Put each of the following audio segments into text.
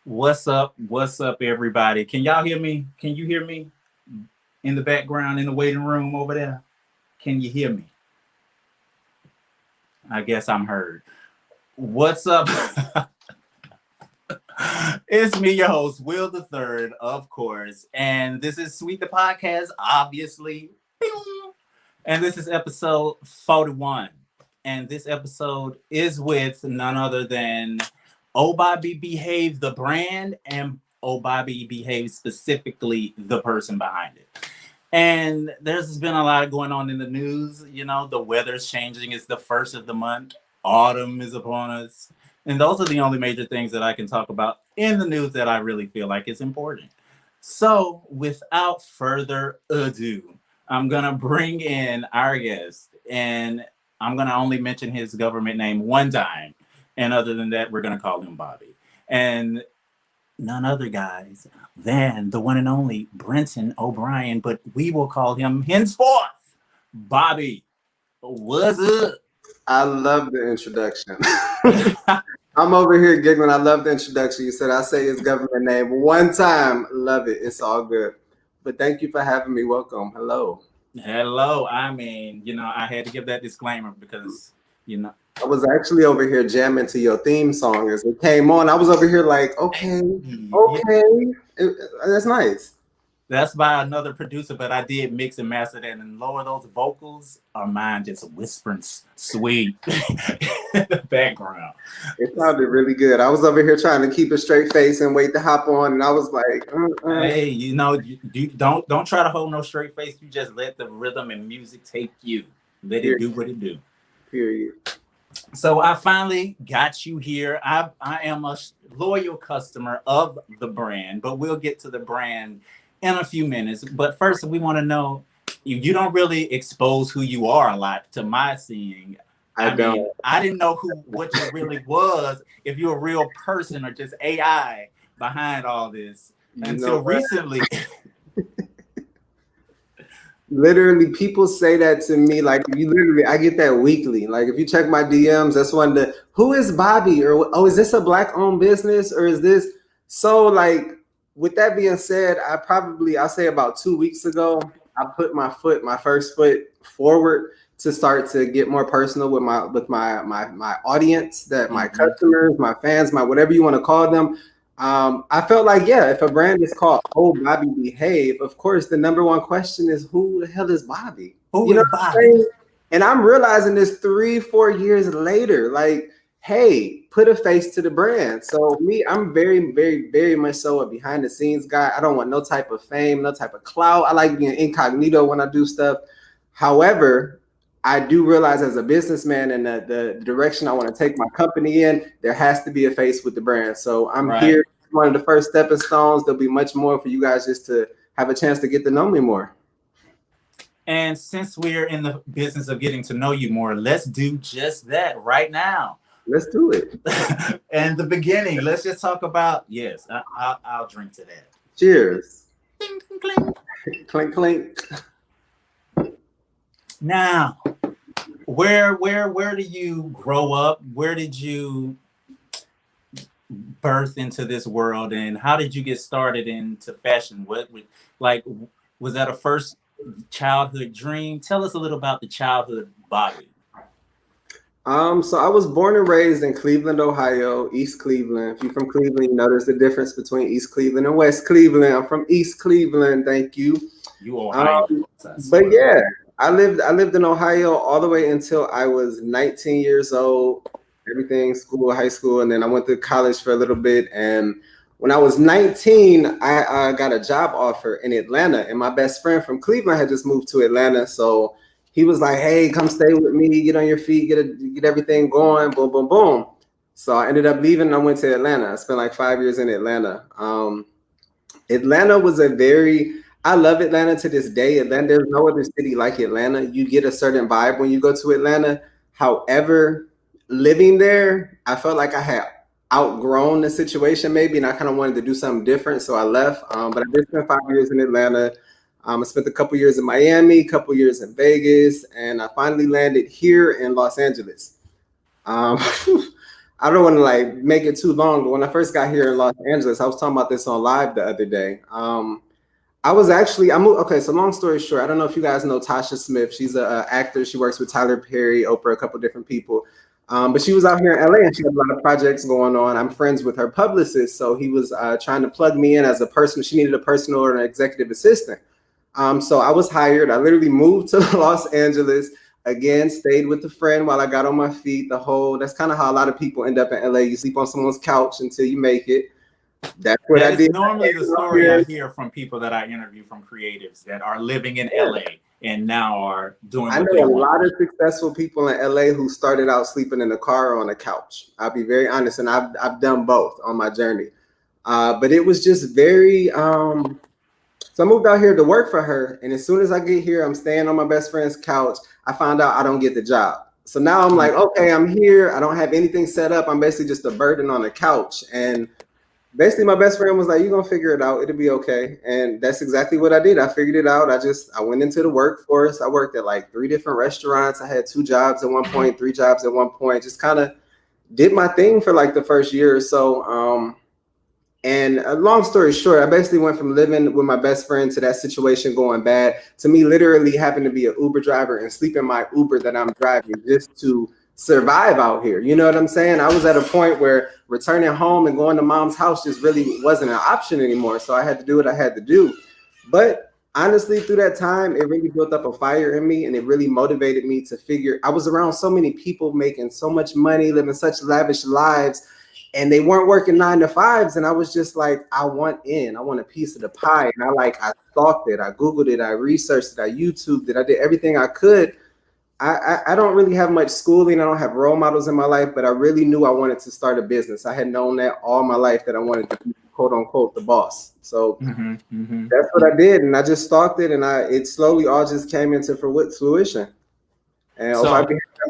What's up? What's up, everybody? Can y'all hear me? Can you hear me in the background in the waiting room over there? Can you hear me? I guess I'm heard. What's up? It's me, your host, Will the Third, of course, and this is Sweet the Podcast, obviously. And this is episode 41. And this episode is with none other than Oh Bobby Behave, the brand, and Oh Bobby Behave, specifically the person behind it. And there's been a lot going on in the news. You know, the weather's changing. It's the first of the month. Autumn is upon us. And those are the only major things that I can talk about in the news that I really feel like is important. So, without further ado, I'm going to bring in our guest, and I'm going to only mention his government name one time. And other than that, we're going to call him Bobby. And none other guys than the one and only Brenton O'Bryant, but we will call him henceforth Bobby. What's up? I love the introduction. I'm over here giggling. I love the introduction. You said I say his government name one time. Love it. It's all good. But thank you for having me. Welcome. Hello. Hello. I mean, I had to give that disclaimer because, I was actually over here jamming to your theme song as it came on. I was over here like, okay. That's nice. That's by another producer, but I did mix and master that, and lower those vocals are mine just whispering sweet in the background. It sounded really good. I was over here trying to keep a straight face and wait to hop on, and I was like, Hey, you don't try to hold no straight face. You just let the rhythm and music take you. Let it do what it do. Period. So I finally got you here. I am a loyal customer of the brand, but we'll get to the brand in a few minutes. But first, we want to know, you don't really expose who you are a lot to my seeing. I didn't know what you really was, if you're a real person or just AI behind all this until recently. Literally, people say that to me. Like, I get that weekly. Like, if you check my DMs, that's one of who is Bobby? Or, oh, is this a Black-owned business? Or is this? So, like, with that being said, I'll say about 2 weeks ago, I put my first foot forward to start to get more personal with my audience, that my customers, my fans, my whatever you want to call them. I felt like, if a brand is called Oh Bobby Behave, of course, the number one question is, who the hell is Bobby? Who is Bobby? And I'm realizing this 3-4 years later, like, hey, put a face to the brand. So I'm very, very, very much so a behind the scenes guy. I don't want no type of fame, no type of clout. I like being incognito when I do stuff. However, I do realize as a businessman and the direction I want to take my company in, there has to be a face with the brand. So I'm here, one of the first stepping stones. There'll be much more for you guys just to have a chance to get to know me more. And since we're in the business of getting to know you more, let's do just that right now. Let's do it. And the beginning, let's just talk about, I'll drink to that. Cheers. Clink, clink. Clink, clink. Now, where do you grow up? Where did you birth into this world, and how did you get started into fashion? Was that a first childhood dream? Tell us a little about the childhood Bobby. So I was born and raised in Cleveland, Ohio, East Cleveland. If you're from Cleveland, you know there's a difference between East Cleveland and West Cleveland. I'm from East Cleveland. Thank you. You Ohio. But yeah, I lived in Ohio all the way until I was 19 years old. Everything, school, high school, and then I went to college for a little bit. And when I was 19, I got a job offer in Atlanta, and my best friend from Cleveland had just moved to Atlanta, so he was like, hey, come stay with me, get on your feet, get everything going, boom, boom, boom. So I ended up leaving and I went to Atlanta. I spent like 5 years in Atlanta. Atlanta was I love Atlanta to this day. Atlanta, there's no other city like Atlanta. You get a certain vibe when you go to Atlanta. However, living there, I felt like I had outgrown the situation maybe, and I kind of wanted to do something different. So I left, but I did spend 5 years in Atlanta. I spent a couple years in Miami, a couple years in Vegas, and I finally landed here in Los Angeles. I I don't want to like make it too long, but when I first got here in Los Angeles, I was talking about this on live the other day. I was actually I moved. Okay, so long story short, I don't know if you guys know Tasha Smith. She's a actor. She works with Tyler Perry, Oprah, a couple different people. But she was out here in LA and she had a lot of projects going on. I'm friends with her publicist, so he was trying to plug me in as a person. She needed a personal or an executive assistant. So I was hired. I literally moved to Los Angeles again, stayed with a friend while I got on my feet. That's kind of how a lot of people end up in LA. You sleep on someone's couch until you make it. That's what That I is did. normally the story I hear from people that I interview from creatives that are living in LA and now are doing I what know they a want. lot of successful people in LA who started out sleeping in a car or on a couch. I'll be very honest, and I've done both on my journey. But it was just very. So I moved out here to work for her, and as soon as I get here, I'm staying on my best friend's couch. I found out I don't get the job. So now I'm like, okay, I'm here. I don't have anything set up. I'm basically just a burden on the couch. And basically my best friend was like, you're gonna figure it out, it'll be okay. And that's exactly what I did. I figured it out. I went into the workforce. I worked at like 3 different restaurants. I had 2 jobs at one point, 3 jobs at one point. Just kind of did my thing for like the first year or so. And a long story short, I basically went from living with my best friend to that situation going bad to me literally having to be an Uber driver and sleep in my Uber that I'm driving just to survive out here. You know what I'm saying? I was at a point where returning home and going to mom's house just really wasn't an option anymore. So I had to do what I had to do. But honestly, through that time, it really built up a fire in me and it really motivated me to figure. I was around so many people making so much money, living such lavish lives, and they weren't working 9 to 5s. And I was just like, I want a piece of the pie. And I stalked it, I Googled it, I researched it, I YouTubed it, I did everything I could. I don't really have much schooling. I don't have role models in my life, but I really knew I wanted to start a business. I had known that all my life that I wanted to be quote unquote the boss. So that's what I did. And I just stalked it and it slowly all just came into fruition. And so, I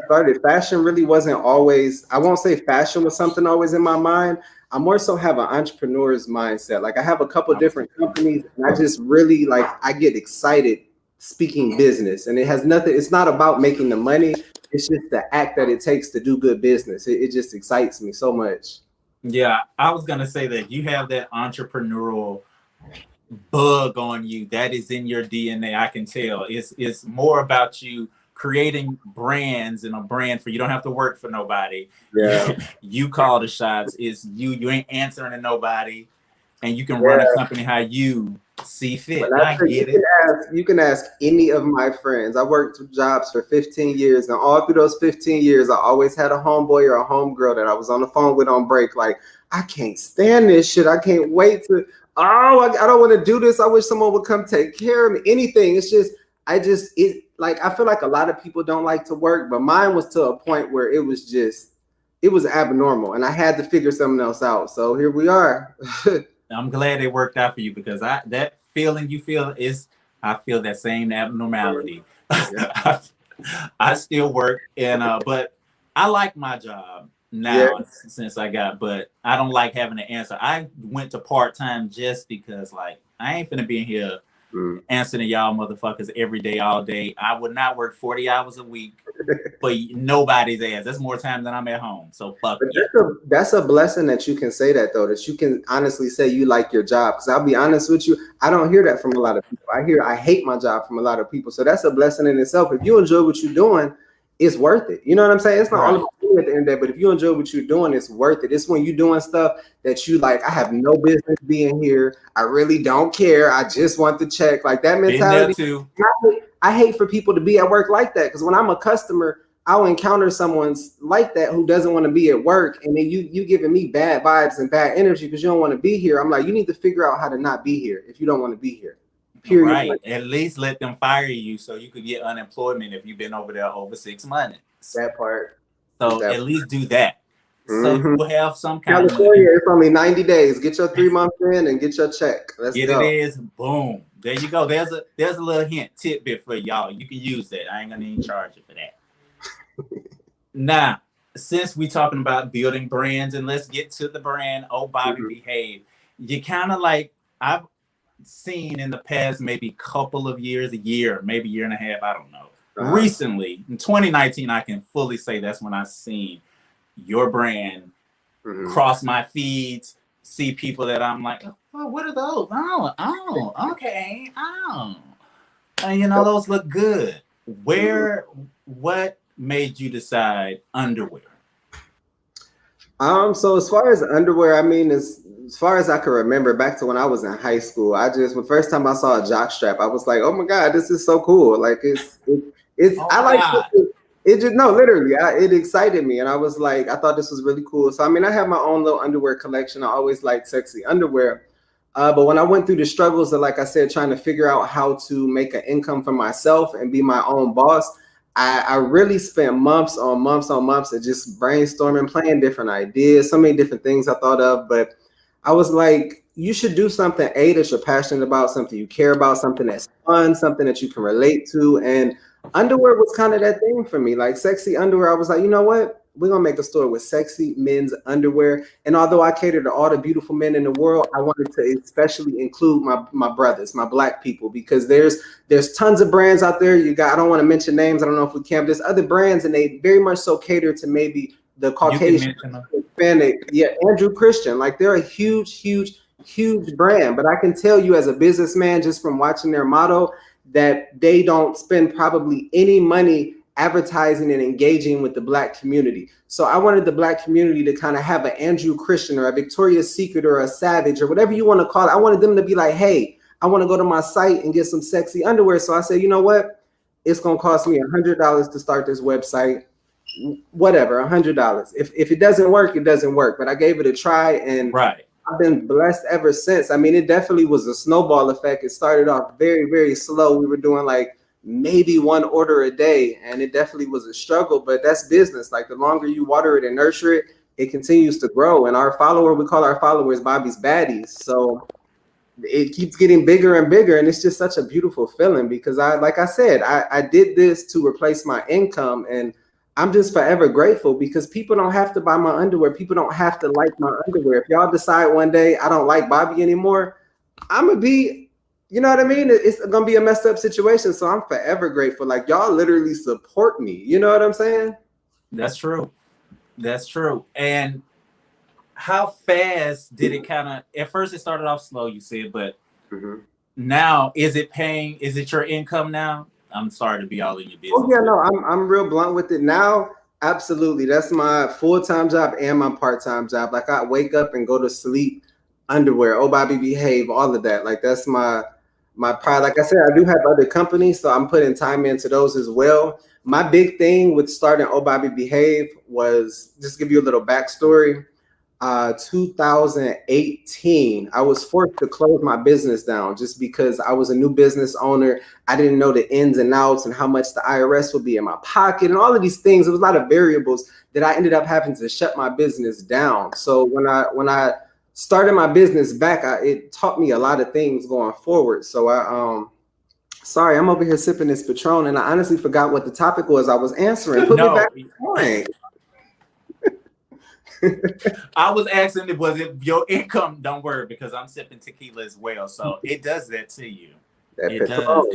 started, fashion really wasn't always, I won't say fashion was something always in my mind. I more so have an entrepreneur's mindset. Like I have a couple different companies and I just really like, I get excited speaking business, and it's not about making the money. It's just the act that it takes to do good business. It just excites me so much. Yeah, I was going to say that you have that entrepreneurial bug on you that is in your DNA. I can tell it's more about you creating brands and a brand for you don't have to work for nobody. Yeah. You call the shots. It's you ain't answering to nobody, and you can run a company how you see fit. I get it. You can ask any of my friends. I worked jobs for 15 years, and all through those 15 years, I always had a homeboy or a homegirl that I was on the phone with on break. Like, I can't stand this shit. I can't wait to. I don't want to do this. I wish someone would come take care of me. Anything. It's just, I feel like a lot of people don't like to work, but mine was to a point where it was abnormal, and I had to figure something else out. So here we are. I'm glad it worked out for you because that feeling you feel I feel that same abnormality. Yeah. I still work but I like my job now since but I don't like having to answer. I went to part-time just because like I ain't finna be in here answering y'all motherfuckers every day, all day. I would not work 40 hours a week for nobody's ass. That's more time than I'm at home. So fuck you. That's a blessing that you can say that though, that you can honestly say you like your job. Because I'll be honest with you, I don't hear that from a lot of people. I hear I hate my job from a lot of people. So that's a blessing in itself. If you enjoy what you're doing, it's worth it. You know what I'm saying? It's not all about you at the end of the day, but if you enjoy what you're doing, it's worth it. It's when you're doing stuff that you like, I have no business being here. I really don't care. I just want the check. Like that mentality. Too. I hate for people to be at work like that, because when I'm a customer, I'll encounter someone like that who doesn't want to be at work, and then you giving me bad vibes and bad energy because you don't want to be here. I'm like, you need to figure out how to not be here if you don't want to be here. Period. Right. Like, at least let them fire you so you could get unemployment if you've been over there over 6 months. That part. So at least do that. So you will have some kind of money. It's only 90 days. Get your 3 months in and get your check. Let's go. It is. Boom. There you go. There's a little hint tidbit for y'all. You can use that. I ain't gonna even charge you for that. Now, since we talking about building brands, and let's get to the brand, Oh Bobby Behave. You kind of like, I've seen in the past maybe couple of years, a year, maybe year and a half, I don't know. Recently, in 2019, I can fully say that's when I seen your brand cross my feeds, see people that I'm like, oh, what are those? Oh, okay, oh, and those look good. What made you decide underwear? So as far as underwear, I mean, as far as I can remember, back to when I was in high school, the first time I saw a jock strap, I was like, oh my God, this is so cool. Like it's Oh I my like God. it just no, literally, it excited me, and I was like, I thought this was really cool. So I mean, I have my own little underwear collection. I always liked sexy underwear. But when I went through the struggles of, like I said, trying to figure out how to make an income for myself and be my own boss, I really spent months on months on months of just brainstorming, playing different ideas, so many different things I thought of. But I was like, you should do something, A, that you're passionate about, something you care about, something that's fun, something that you can relate to. And underwear was kind of that thing for me, like sexy underwear. I was like, you know what? We're gonna make a store with sexy men's underwear. And although I cater to all the beautiful men in the world, I wanted to especially include my brothers, my black people, because there's tons of brands out there. I don't want to mention names. I don't know if we can, but there's other brands, and they very much so cater to maybe the You can Caucasian, mention them. Hispanic. Yeah, Andrew Christian. Like they're a huge brand. But I can tell you as a businessman, just from watching their motto, that they don't spend probably any money advertising and engaging with the black community. So I wanted the black community to kind of have an Andrew Christian or a Victoria's Secret or a Savage or whatever you want to call it. I wanted them to be like, hey, I want to go to my site and get some sexy underwear. So I said, you know what? It's going to cost me $100 to start this website. Whatever, $100. If it doesn't work, it doesn't work. But I gave it a try, and Right. I've been blessed ever since. I mean, it definitely was a snowball effect. It started off very, very slow. We were doing like maybe one order a day, and it definitely was a struggle, but that's business. Like the longer you water it and nurture it, it continues to grow. And we call our followers Bobby's Baddies. So it keeps getting bigger and bigger, and it's just such a beautiful feeling because like I said, I did this to replace my income, and I'm just forever grateful because people don't have to buy my underwear. People don't have to like my underwear. If y'all decide one day I don't like Bobby anymore, I'm gonna be, you know what I mean? It's gonna be a messed up situation. So I'm forever grateful. Like y'all literally support me. You know what I'm saying? That's true. That's true. And how fast did it kind of? At first, it started off slow, you said, but now is it paying? Is it your income now? I'm sorry to be all in your business. Oh yeah, no, I'm real blunt with it now. Absolutely, that's my full-time job and my part-time job. Like I wake up and go to sleep underwear. Oh, Bobby, behave. All of that. Like that's my pride. Like I said, I do have other companies, so I'm putting time into those as well. My big thing with starting Oh Bobby Behave was, just give you a little backstory. 2018, I was forced to close my business down just because I was a new business owner. I didn't know the ins and outs and how much the IRS would be in my pocket and all of these things. There was a lot of variables that I ended up having to shut my business down. So when I started my business back, it taught me a lot of things going forward. So sorry, I'm over here sipping this Patron, and I honestly forgot what the topic was I was answering. Put me back on point. I was asking, was it your income? Don't worry, because I'm sipping tequila as well, so it does that to you. It does.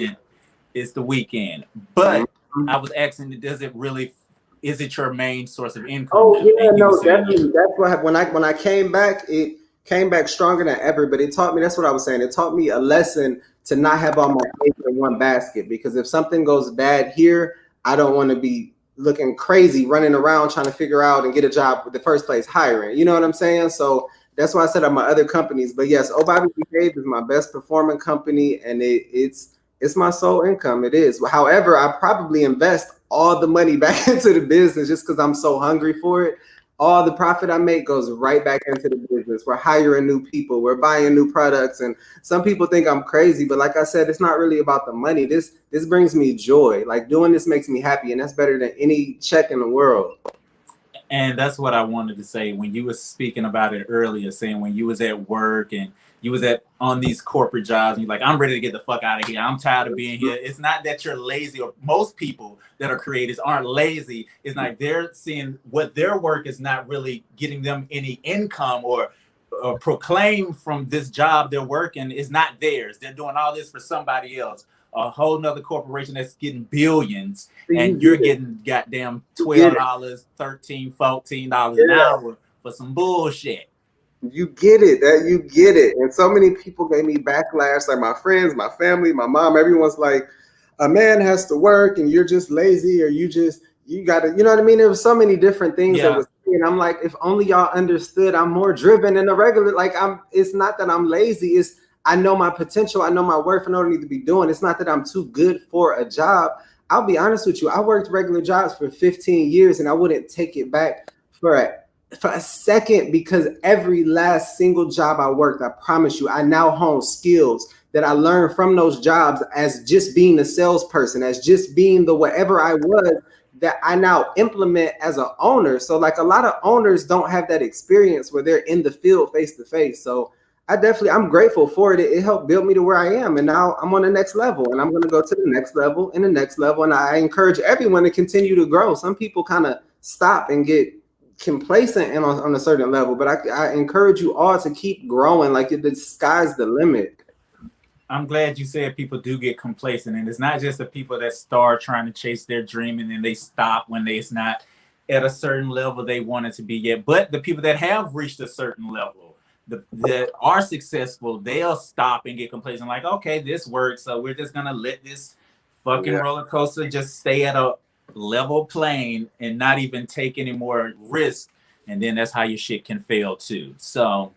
It's the weekend, but I was asking, does it really? Is it your main source of income? Oh yeah, no, definitely. That's what when I came back, it came back stronger than ever. But it taught me. That's what I was saying. It taught me a lesson to not have all my eggs in one basket, because if something goes bad here, I don't want to be looking crazy running around trying to figure out and get a job with the first place hiring. You know what I'm saying? So that's why I said on my other companies. But yes, Oh Bobby Behave is my best performing company, and it's my sole income. It is. However, I probably invest all the money back into the business just because I'm so hungry for it. All the profit I make goes right back into the business. We're hiring new people. We're buying new products. And some people think I'm crazy, but like I said, it's not really about the money. This brings me joy. Like doing this makes me happy, and that's better than any check in the world. And that's what I wanted to say when you were speaking about it earlier, saying when you was at work and you was on these corporate jobs and you're like, I'm ready to get the fuck out of here. I'm tired of being here. It's not that you're lazy, or most people that are creators aren't lazy. It's like they're seeing what their work is not really getting them any income or proclaim from this job they're working is not theirs. They're doing all this for somebody else. A whole nother corporation that's getting billions, and you're getting goddamn $12, $13, $14 an hour for some bullshit. You get it, that you get it. And so many people gave me backlash, like my friends, my family, my mom, everyone's like, a man has to work and you're just lazy, or you gotta, you know what I mean? There was so many different things that Yeah. was, and I'm like, if only y'all understood, I'm more driven than a regular, like it's not that I'm lazy, it's I know my potential, I know my worth, I know what I need to be doing. It's not that I'm too good for a job. I'll be honest with you, I worked regular jobs for 15 years and I wouldn't take it back for a second, because every last single job I worked, I promise you, I now hone skills that I learned from those jobs as just being a salesperson, as just being the whatever I was, that I now implement as an owner. So like a lot of owners don't have that experience where they're in the field face to face. So I'm grateful for it. It helped build me to where I am. And now I'm on the next level, and I'm going to go to the next level and the next level. And I encourage everyone to continue to grow. Some people kind of stop and get complacent and on a certain level, but I encourage you all to keep growing. Like the sky's the limit. I'm glad you said people do get complacent, and it's not just the people that start trying to chase their dream and then they stop when it's not at a certain level they want it to be yet, but the people that have reached a certain level that are successful, they'll stop and get complacent, like, okay, this works, so we're just gonna let this fucking roller coaster just stay at a level plane and not even take any more risk, and then that's how your shit can fail too. So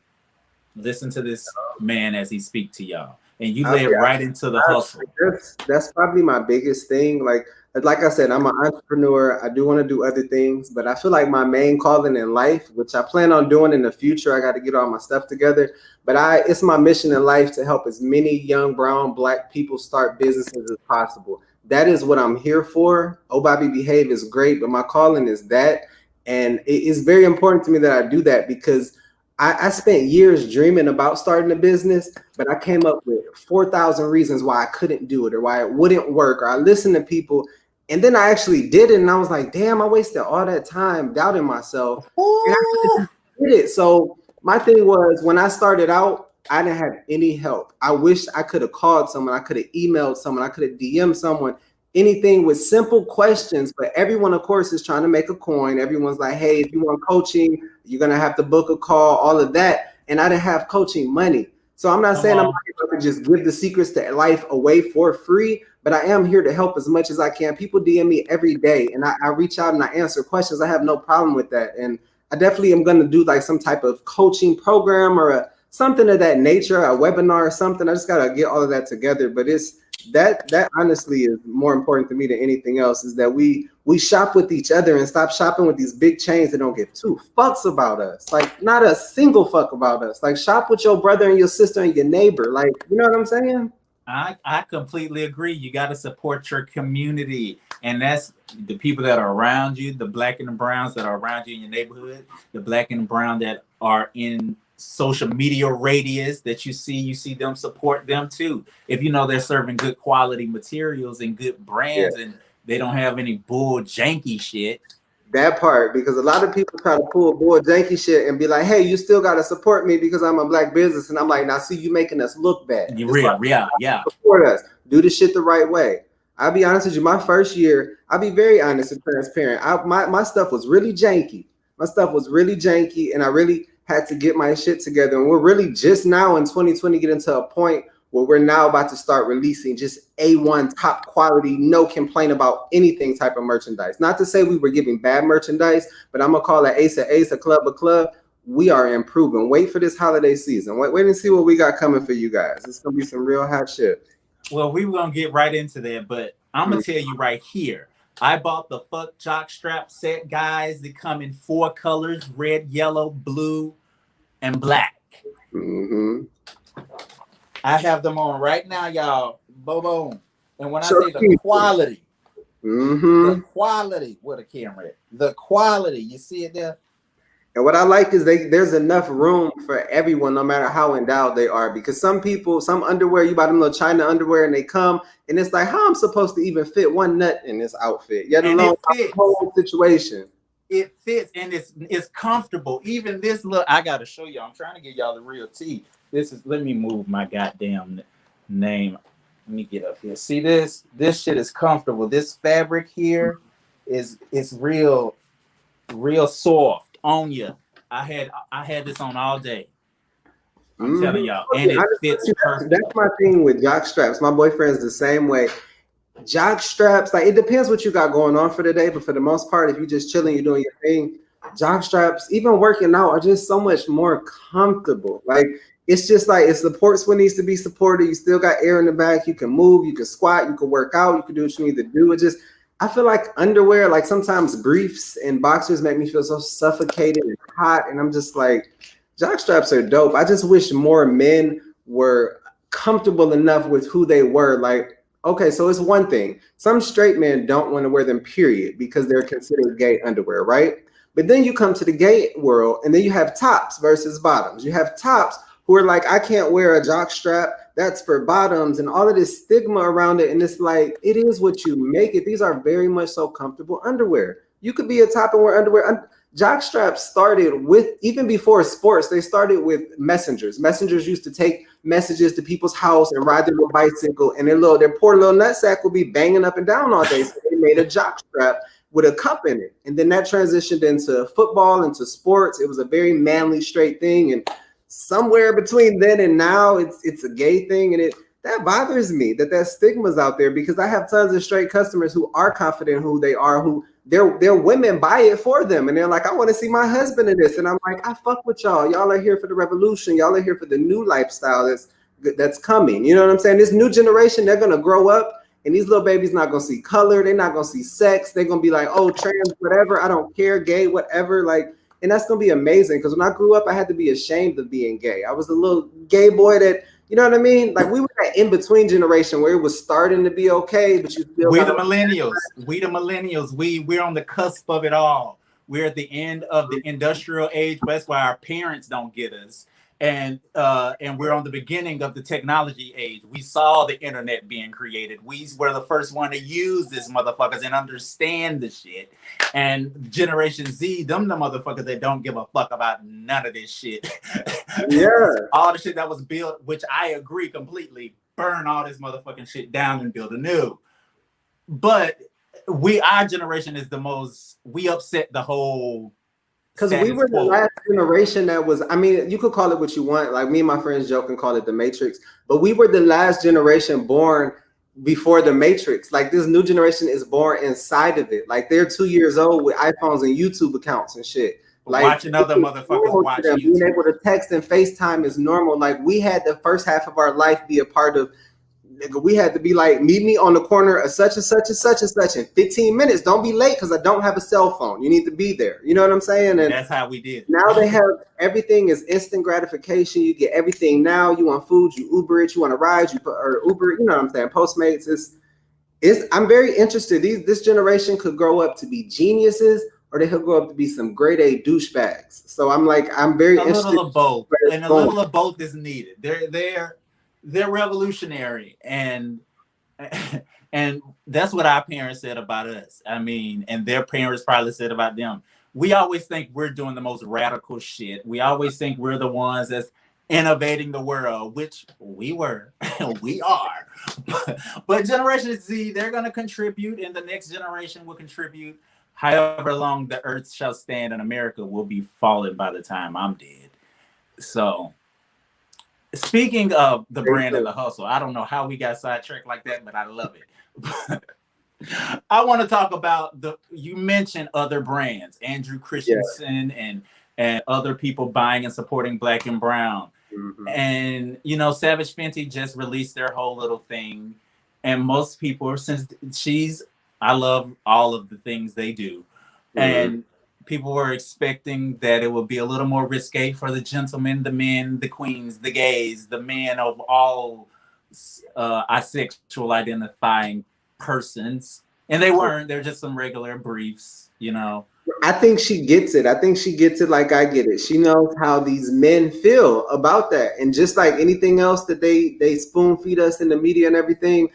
listen to this man as he speak to y'all, and you live right into the hustle. That's probably my biggest thing. Like I said, I'm an entrepreneur. I do want to do other things, but I feel like my main calling in life, which I plan on doing in the future, I got to get all my stuff together. But it's my mission in life to help as many young brown black people start businesses as possible. That is what I'm here for. Oh Bobby Behave is great, but my calling is that. And it is very important to me that I do that, because I spent years dreaming about starting a business, but I came up with 4,000 reasons why I couldn't do it, or why it wouldn't work, or I listened to people, and then I actually did it, and I was like, damn, I wasted all that time doubting myself. And I did it. So my thing was, when I started out, I didn't have any help. I wish I could have called someone, I could have emailed someone, I could have DM'd someone, anything with simple questions. But everyone, of course, is trying to make a coin. Everyone's like, hey, if you want coaching, you're going to have to book a call, all of that. And I didn't have coaching money. So I'm not saying I'm going to just give the secrets to life away for free, but I am here to help as much as I can. People DM me every day, and I reach out and I answer questions. I have no problem with that. And I definitely am going to do like some type of coaching program or something of that nature, a webinar or something. I just got to get all of that together. But it's that honestly is more important to me than anything else, is that we shop with each other and stop shopping with these big chains that don't give two fucks about us. Like, not a single fuck about us. Like, shop with your brother and your sister and your neighbor. Like, you know what I'm saying? I completely agree. You got to support your community, and that's the people that are around you, the black and the browns that are around you in your neighborhood, the black and the brown that are in social media radius that you see them, support them too. If you know they're serving good quality materials and good brands, and they don't have any bull janky shit. That part, because a lot of people try to pull bull janky shit and be like, hey, you still got to support me because I'm a black business. And I'm like, now see, you making us look bad. Yeah. Support us. Do the shit the right way. I'll be honest with you, my first year, I'll be very honest and transparent. My stuff was really janky. My stuff was really janky, and I really had to get my shit together. And we're really just now in 2020 getting to a point where we're now about to start releasing just A1 top quality, no complaint about anything type of merchandise. Not to say we were giving bad merchandise, but I'm gonna call it ace a ace, a club a club. We are improving. Wait for this holiday season. Wait and see what we got coming for you guys. It's gonna be some real hot shit. Well, we were gonna get right into that, but I'm gonna tell you right here. I bought the fuck jock strap set, guys. They come in 4 colors: red, yellow, blue, and black. Mm-hmm. I have them on right now, y'all. Boom. And when I say the quality, the quality, what a camera at. The quality, you see it there? And what I like is there's enough room for everyone, no matter how endowed they are. Because some people, some underwear, you buy them little China underwear and they come, and it's like, how I'm supposed to even fit one nut in this outfit, yet alone the whole situation. It fits, and it's comfortable. Even this look, I gotta show y'all. I'm trying to get y'all the real tea. Let me move my goddamn name. Let me get up here. See this? This shit is comfortable. This fabric here is real soft on you. I had this on all day. I'm Mhm. telling y'all, and it fits perfect. That's my thing with jock straps. My boyfriend's the same way. Jock straps, like it depends what you got going on for the day, but for the most part, if you're just chilling, you're doing your thing, jock straps, even working out, are just so much more comfortable. Like it's just like it supports what needs to be supported. You still got air in the back. You can move, you can squat, you can work out, you can do what you need to do. It just I feel like underwear, like sometimes briefs and boxers make me feel so suffocated and hot, and I'm just like, jock straps are dope. I just wish more men were comfortable enough with who they were. Like, okay, so it's one thing. Some straight men don't want to wear them, period, because they're considered gay underwear, right? But then you come to the gay world, and then you have tops versus bottoms. You have tops who are like, I can't wear a jock strap. That's for bottoms, and all of this stigma around it. And it's like, it is what you make it. These are very much so comfortable underwear. You could be a top and wear underwear. Jock straps started with, even before sports, they started with messengers. Messengers used to take messages to people's house and ride their little bicycle, and their poor little nutsack would be banging up and down all day. So they made a jock strap with a cup in it. And then that transitioned into football, into sports. It was a very manly, straight thing. And somewhere between then and now, it's a gay thing. And that bothers me that stigma's out there, because I have tons of straight customers who are confident who they are, who their women buy it for them, and they're like, I want to see my husband in this, and I'm like, I fuck with y'all. Y'all are here for the revolution. Y'all are here for the new lifestyle that's coming. You know what I'm saying? This new generation, they're gonna grow up, and these little babies not gonna see color. They're not gonna see sex. They're gonna be like, oh, trans, whatever. I don't care, gay, whatever. Like, and that's gonna be amazing. Because when I grew up, I had to be ashamed of being gay. I was a little gay boy that. You know what I mean? Like we were that in-between generation where it was starting to be okay, but you still We're the millennials. We're on the cusp of it all. We're at the end of the industrial age. That's why our parents don't get us. And we're on the beginning of the technology age. We saw the internet being created. We were the first one to use this motherfuckers and understand the shit. And Generation Z, them the motherfuckers that don't give a fuck about none of this shit. Yeah. All the shit that was built, which I agree completely, burn all this motherfucking shit down and build anew. But our generation is the most, we upset the whole. Because we were the last generation that was, I mean, you could call it what you want. Like me and my friends joke and call it the Matrix, but we were the last generation born before the Matrix. Like this new generation is born inside of it. Like they're 2 years old with iPhones and YouTube accounts and shit. Like watching other motherfuckers watch YouTube. Being able to text and FaceTime is normal. Like we had the first half of our life be a part of. We had to be like, meet me on the corner of such and such and such and such in 15 minutes. Don't be late because I don't have a cell phone. You need to be there. You know what I'm saying? And that's how we did. Now they have everything is instant gratification. You get everything now. You want food, you Uber it. You want to ride, or Uber. You know what I'm saying? Postmates is. I'm very interested. This generation could grow up to be geniuses, or they could grow up to be some grade A douchebags. So I'm very interested. A little of both, and a little of both is needed. They're revolutionary, and that's what our parents said about us. I mean, and their parents probably said about them. We always think we're doing the most radical shit. We always think we're the ones that's innovating the world, which we were, we are. But Generation Z, they're going to contribute, and the next generation will contribute. However long the earth shall stand, and America will be fallen by the time I'm dead. So. Speaking of the brand and the hustle, I don't know how we got sidetracked like that, but I love it. I want to talk about you mentioned other brands, Andrew Christensen and other people buying and supporting Black and Brown. Mm-hmm. And, Savage Fenty just released their whole little thing. And most people, I love all of the things they do. Mm-hmm. And people were expecting that it would be a little more risque for the gentlemen, the men, the queens, the gays, the men of all asexual identifying persons. And they weren't. They're just some regular briefs, I think she gets it. I think she gets it like I get it. She knows how these men feel about that. And just like anything else that they spoon feed us in the media and everything,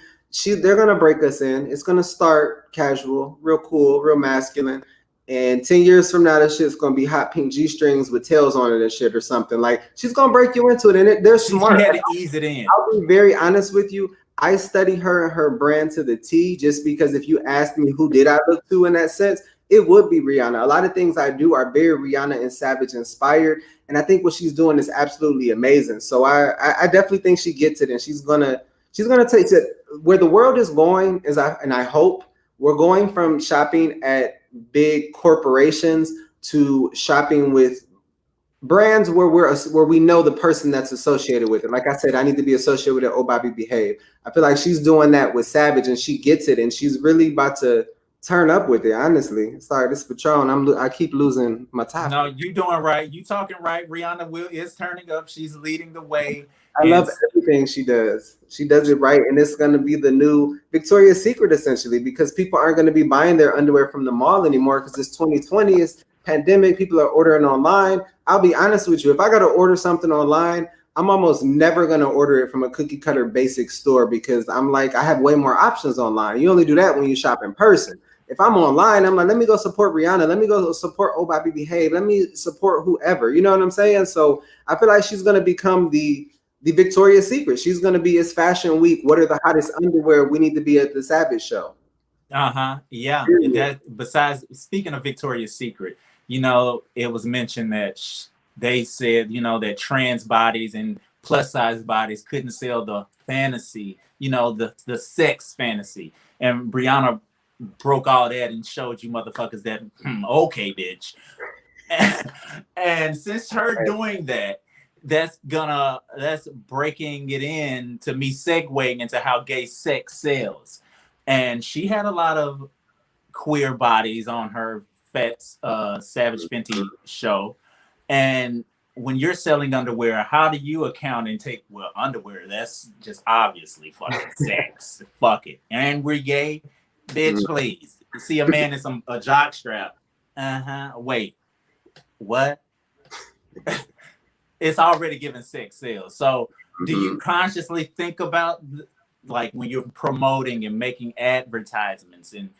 they're going to break us in. It's going to start casual, real cool, real masculine. And 10 years from now, that shit's going to be hot pink G-strings with tails on it and shit or something. Like, she's going to break you into it. And they're smart. She had to ease it in. I'll be very honest with you. I study her and her brand to the T, just because if you asked me who did I look to in that sense, it would be Rihanna. A lot of things I do are very Rihanna and Savage inspired, and I think what she's doing is absolutely amazing. So I definitely think she gets it, and she's gonna take it where the world is going. I hope we're going from shopping at big corporations to shopping with brands where we know the person that's associated with it. Like I said, I need to be associated with it. Oh, Bobby, behave. I feel like she's doing that with Savage, and she gets it, and she's really about to turn up with it. Honestly, sorry, this Patron. I keep losing my topic. No, you doing right. You talking right. Rihanna is turning up. She's leading the way. I love everything she does. She does it right, and it's going to be the new Victoria's Secret essentially, because people aren't going to be buying their underwear from the mall anymore because it's 2020. It's pandemic. People are ordering online. I'll be honest with you. If I got to order something online, I'm almost never going to order it from a cookie cutter basic store because I'm like, I have way more options online. You only do that when you shop in person. If I'm online, I'm like, let me go support Rihanna. Let me go support Oh Bobby Behave. Let me support whoever. You know what I'm saying? So I feel like she's going to become the Victoria's Secret. She's going to be as Fashion Week. What are the hottest underwear? We need to be at the Savage show. Yeah. That besides speaking of Victoria's Secret, it was mentioned that they said, that trans bodies and plus size bodies couldn't sell the fantasy, the sex fantasy. And Brianna broke all that and showed you motherfuckers that, okay, bitch. And since her doing that, that's breaking it in to me segueing into how gay sex sells. And she had a lot of queer bodies on her Savage Fenty show. And when you're selling underwear, how do you account and take, well, underwear, that's just obviously fucking sex. Fuck it. And we're gay, bitch, please. You see a man in a jock strap. Wait, what? It's already given sex sales. So do you consciously think about, like, when you're promoting and making advertisements, and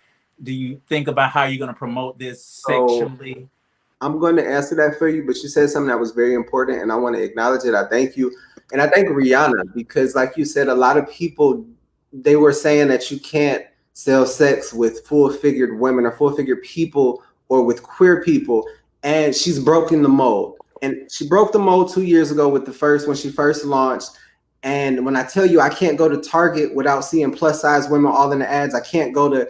do you think about how you're going to promote this sexually? I'm going to answer that for you, but you said something that was very important, and I want to acknowledge it. I thank you. And I thank Rihanna, because like you said, a lot of people, they were saying that you can't sell sex with full-figured women or full-figured people or with queer people, and she's broken the mold. And she broke the mold 2 years ago with when she first launched. And when I tell you, I can't go to Target without seeing plus size women all in the ads. I can't go to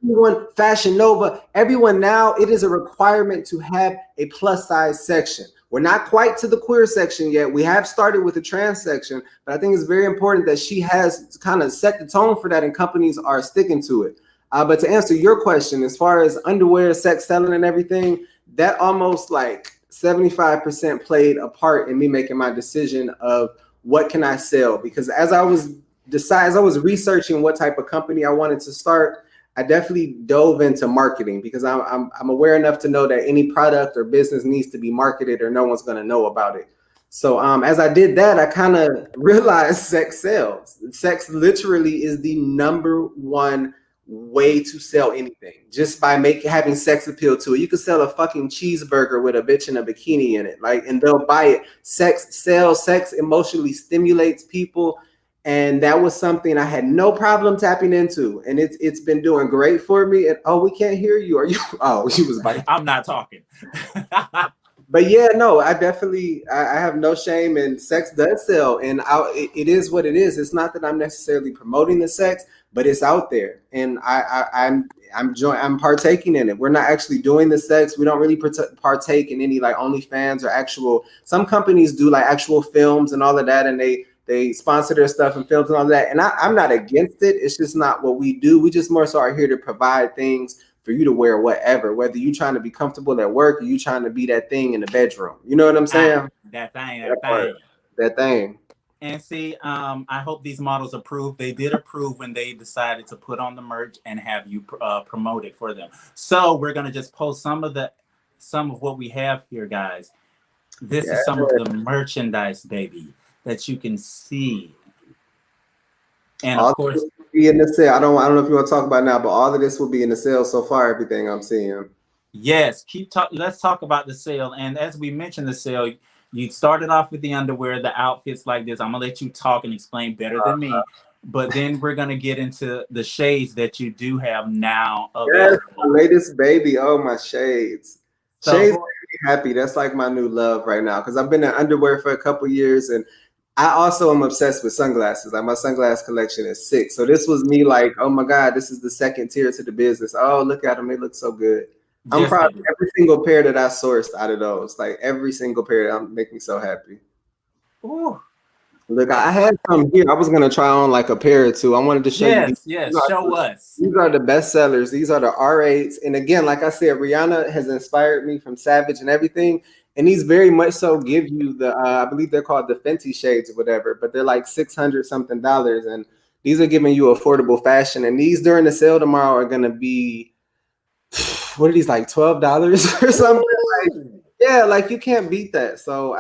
everyone, Fashion Nova, everyone now. It is a requirement to have a plus size section. We're not quite to the queer section yet. We have started with the trans section, but I think it's very important that she has kind of set the tone for that, and companies are sticking to it. But to answer your question, as far as underwear, sex selling, and everything, that almost like 75% played a part in me making my decision of what can I sell. Because as I was researching what type of company I wanted to start, I definitely dove into marketing, because I'm aware enough to know that any product or business needs to be marketed or no one's going to know about it. So as I did that, I kind of realized sex sells. Sex literally is the number one way to sell anything, just by having sex appeal to it. You could sell a fucking cheeseburger with a bitch in a bikini in it, and they'll buy it. Sex sells. Sex emotionally stimulates people, and that was something I had no problem tapping into, and it's been doing great for me. And we can't hear you. Are you? Oh, she was biting. I'm not talking. But yeah, no, I have no shame, and sex does sell, and it is what it is. It's not that I'm necessarily promoting the sex, but it's out there, and I'm partaking in it. We're not actually doing the sex. We don't really partake in any like OnlyFans or actual. Some companies do like actual films and all of that, and they sponsor their stuff and films and all that. And I'm not against it. It's just not what we do. We just more so are here to provide things for you to wear, whatever, whether you trying to be comfortable at work or you trying to be that thing in the bedroom. You know what I'm saying? That thing. And see, I hope these models approve. They did approve when they decided to put on the merch and have you promote it for them. So we're gonna just post some of what we have here, guys. This is some of the merchandise, baby, that you can see. And of course, be in the sale. I don't know if you want to talk about it now, but all of this will be in the sale so far. Everything I'm seeing. Yes, let's talk about the sale. And as we mentioned, the sale, you started off with the underwear, the outfits like this. I'm gonna let you talk and explain better than me. but then we're gonna get into the shades that you do have now Yes, my available. latest baby. Oh, my shades. Shades So make me happy. That's like my new love right now because I've been in underwear for a couple years, and I also am obsessed with sunglasses. Like my sunglass collection is sick. So this was me like, oh my God, this is the second tier to the business. Oh, look at them. They look so good. I'm yes, proud they of do. every single pair that I sourced out of those. Like every single pair make me so happy. Ooh, Look, I had some here. I was gonna try on like a pair or two. I wanted to show you these. yes, yes. Show us. These are the best sellers. These are the R8s. And again, like I said, Rihanna has inspired me from Savage and everything. And these very much so give you the, I believe they're called the Fenty shades or whatever, but they're like 600 something dollars. And these are giving you affordable fashion. And these during the sale tomorrow are going to be, what are these, like $12 or something? Like, Ooh. yeah, like you can't beat that. So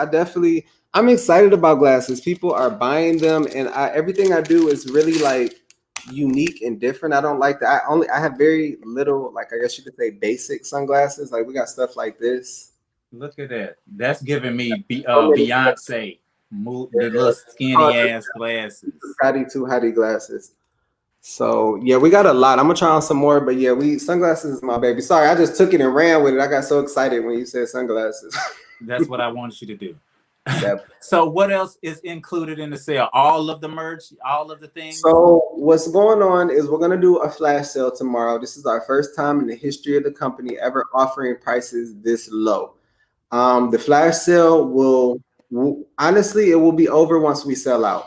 I'm excited about glasses. People are buying them, and everything I do is really like unique and different. I don't like that. I have very little, like I guess you could say, basic sunglasses. Like we got stuff like this. Look at that. That's giving me So many Beyonce, the little oh, skinny ass glasses. hottie too hottie glasses. So yeah, we got a lot. I'm gonna try on some more, but yeah, we sunglasses is my baby. Sorry, I just took it and ran with it. I got so excited when you said sunglasses. That's what I wanted you to do. That So what else is included in the sale? All of the merch, all of the things. So what's going on is we're gonna do a flash sale tomorrow. This is our first time in the history of the company ever offering prices this low. The flash sale honestly, it will be over once we sell out.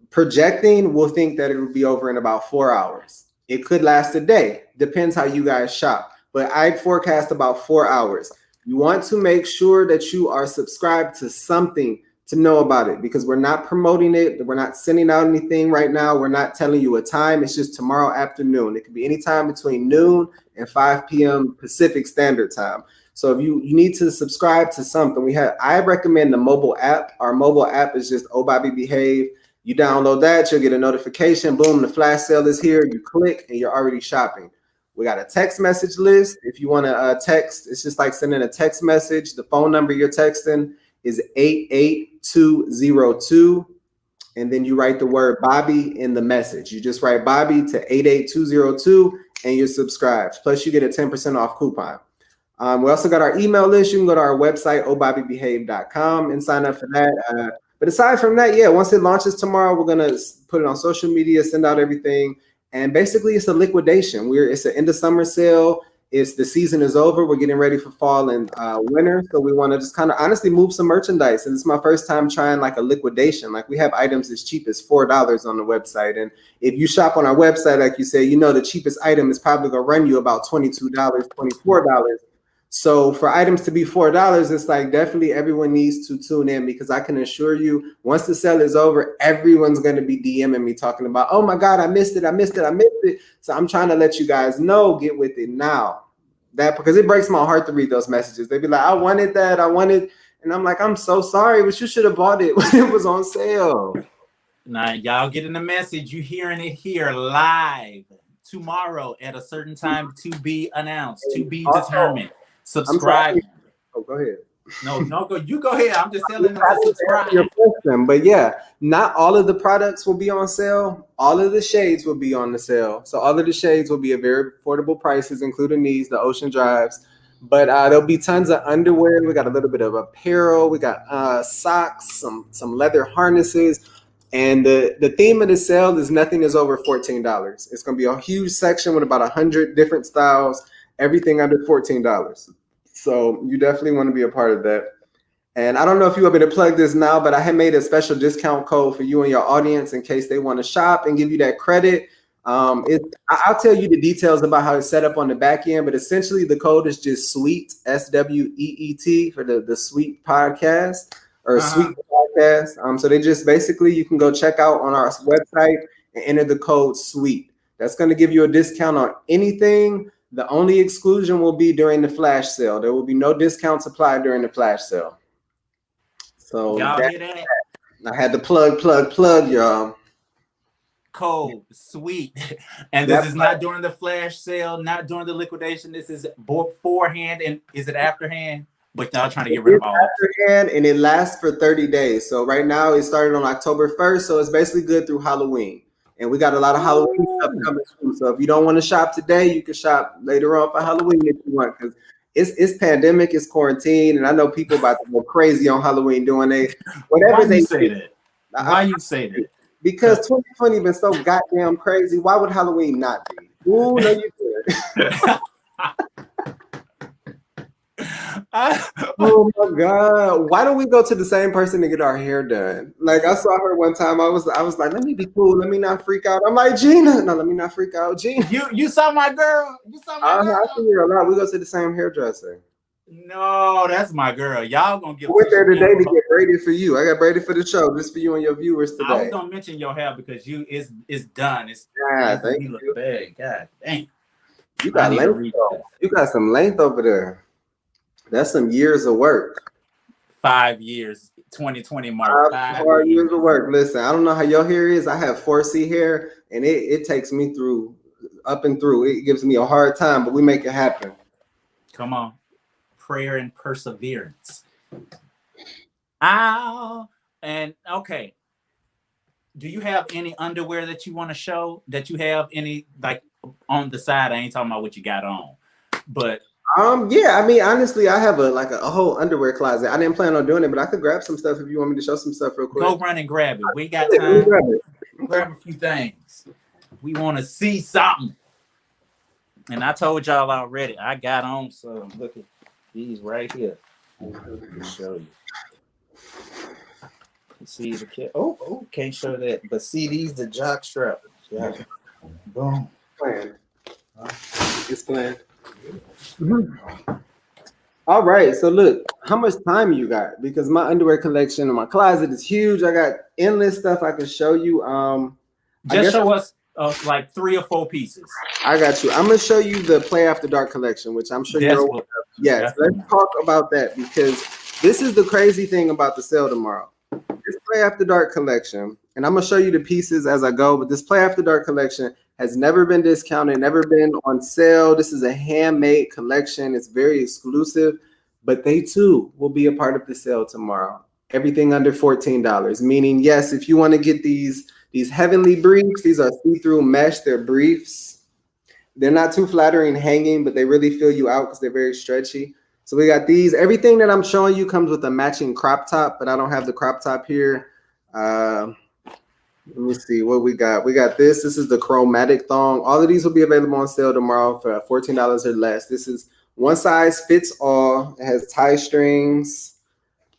Projecting, we'll think that it will be over in about 4 hours. It could last a day, depends how you guys shop. But I'd forecast about 4 hours. You want to make sure that you are subscribed to something to know about it because we're not promoting it. We're not sending out anything right now. We're not telling you a time. It's just tomorrow afternoon. It could be any time between noon and 5 p.m. Pacific Standard Time. So if you need to subscribe to something, I recommend the mobile app. Our mobile app is just Oh Bobby Behave. You download that, you'll get a notification. Boom, the flash sale is here. You click and you're already shopping. We got a text message list. If you want to text, it's just like sending a text message. The phone number you're texting is 88202. And then you write the word Bobby in the message. You just write Bobby to 88202 and you're subscribed. Plus, you get a 10% off coupon. We also got our email list. You can go to our website, obobbybehave.com, and sign up for that. But aside from that, yeah, once it launches tomorrow, we're going to put it on social media, send out everything. And basically, it's a liquidation. It's an end of summer sale. The season is over. We're getting ready for fall and winter. So we want to just kind of honestly move some merchandise. And it's my first time trying like a liquidation. Like we have items as cheap as $4 on the website. And if you shop on our website, like you say, the cheapest item is probably going to run you about $22, $24. So for items to be $4, it's like definitely everyone needs to tune in because I can assure you, once the sale is over, everyone's going to be DMing me talking about, oh my God, I missed it. So I'm trying to let you guys know, get with it now. Because it breaks my heart to read those messages. They be like, I wanted that, and I'm like, I'm so sorry, but you should have bought it when it was on sale. Now y'all getting the message. You hearing it here live tomorrow at a certain time to be announced, to be determined. Subscribe. Oh, go ahead. No, you go ahead. I'm just telling them to subscribe. Your question, but yeah, not all of the products will be on sale. All of the shades will be on the sale. So all of the shades will be at very affordable prices, including these, the Ocean Drives. But there'll be tons of underwear. We got a little bit of apparel. We got socks, some leather harnesses. And the theme of the sale is nothing is over $14. It's going to be a huge section with about 100 different styles, everything under $14. So you definitely want to be a part of that. And I don't know if you want me to plug this now, but I had made a special discount code for you and your audience in case they want to shop and give you that credit. I'll tell you the details about how it's set up on the back end, but essentially the code is just SWEET, SWEET for the Sweet Podcast or Sweet Podcast. So they just basically, you can go check out on our website and enter the code SWEET. That's going to give you a discount on anything. The only exclusion will be during the flash sale. There will be no discounts applied during the flash sale. So y'all hear that? I had to plug, y'all. Code SWEET. And this is not during the flash sale, not during the liquidation. This is beforehand. And is it afterhand? But y'all trying to get rid of all afterhand, and it lasts for 30 days. So right now it started on October 1st. So it's basically good through Halloween. And we got a lot of Halloween stuff coming through. So if you don't want to shop today, you can shop later on for Halloween if you want, because it's pandemic, it's quarantine, and I know people about to go crazy on Halloween doing whatever Why they you say do. that? Why you say that? Because 2020 been so goddamn crazy. Why would Halloween not be? Ooh, no, you good. Oh my god! Why don't we go to the same person to get our hair done? Like I saw her one time. I was like, let me be cool. Let me not freak out. I'm like, Gina, no, let me not freak out. Gina, you saw my girl. You saw my girl. I see her a lot. We go to the same hairdresser. No, that's my girl. Y'all gonna give. I went there today to get braided for you. I got braided for the show, just for you and your viewers today. I was gonna mention your hair because it's done. Thank you. Look bad. God dang. You got length. You got some length over there. That's some years of work. 5 years. 2020 mark. 5 years of work. Listen, I don't know how your hair is. I have 4C hair, and it takes me through, up and through. It gives me a hard time, but we make it happen. Come on. Prayer and perseverance. And okay. Do you have any underwear that you want to show? That you have any like on the side? I ain't talking about what you got on, but yeah. I mean, honestly, I have a whole underwear closet. I didn't plan on doing it, but I could grab some stuff if you want me to show some stuff real quick. Go run and grab it. We got time. Grab a few things. We want to see something. And I told y'all already. I got on some. Look at these right here. Let me show you. See the kid. Oh, can't show that. But see these the jock strap. Yeah. Boom. It's planned. Mm-hmm. All right. So look, how much time you got? Because my underwear collection in my closet is huge. I got endless stuff I can show you. Just show us like 3 or 4 pieces. I got you. I'm gonna show you the Play After Dark collection, which I'm sure you're aware of. Yes, let's talk about that because this is the crazy thing about the sale tomorrow. This Play After Dark collection, and I'm gonna show you the pieces as I go, but this Play After Dark collection has never been discounted, never been on sale. This is a handmade collection. It's very exclusive, but they too will be a part of the sale tomorrow. Everything under $14, meaning yes, if you want to get these heavenly briefs, these are see-through mesh, they're briefs. They're not too flattering hanging, but they really fill you out because they're very stretchy. So we got these. Everything that I'm showing you comes with a matching crop top, but I don't have the crop top here. Let me see what we got. We got this. This is the chromatic thong. All of these will be available on sale tomorrow for $14 or less. This is one size fits all. It has tie strings.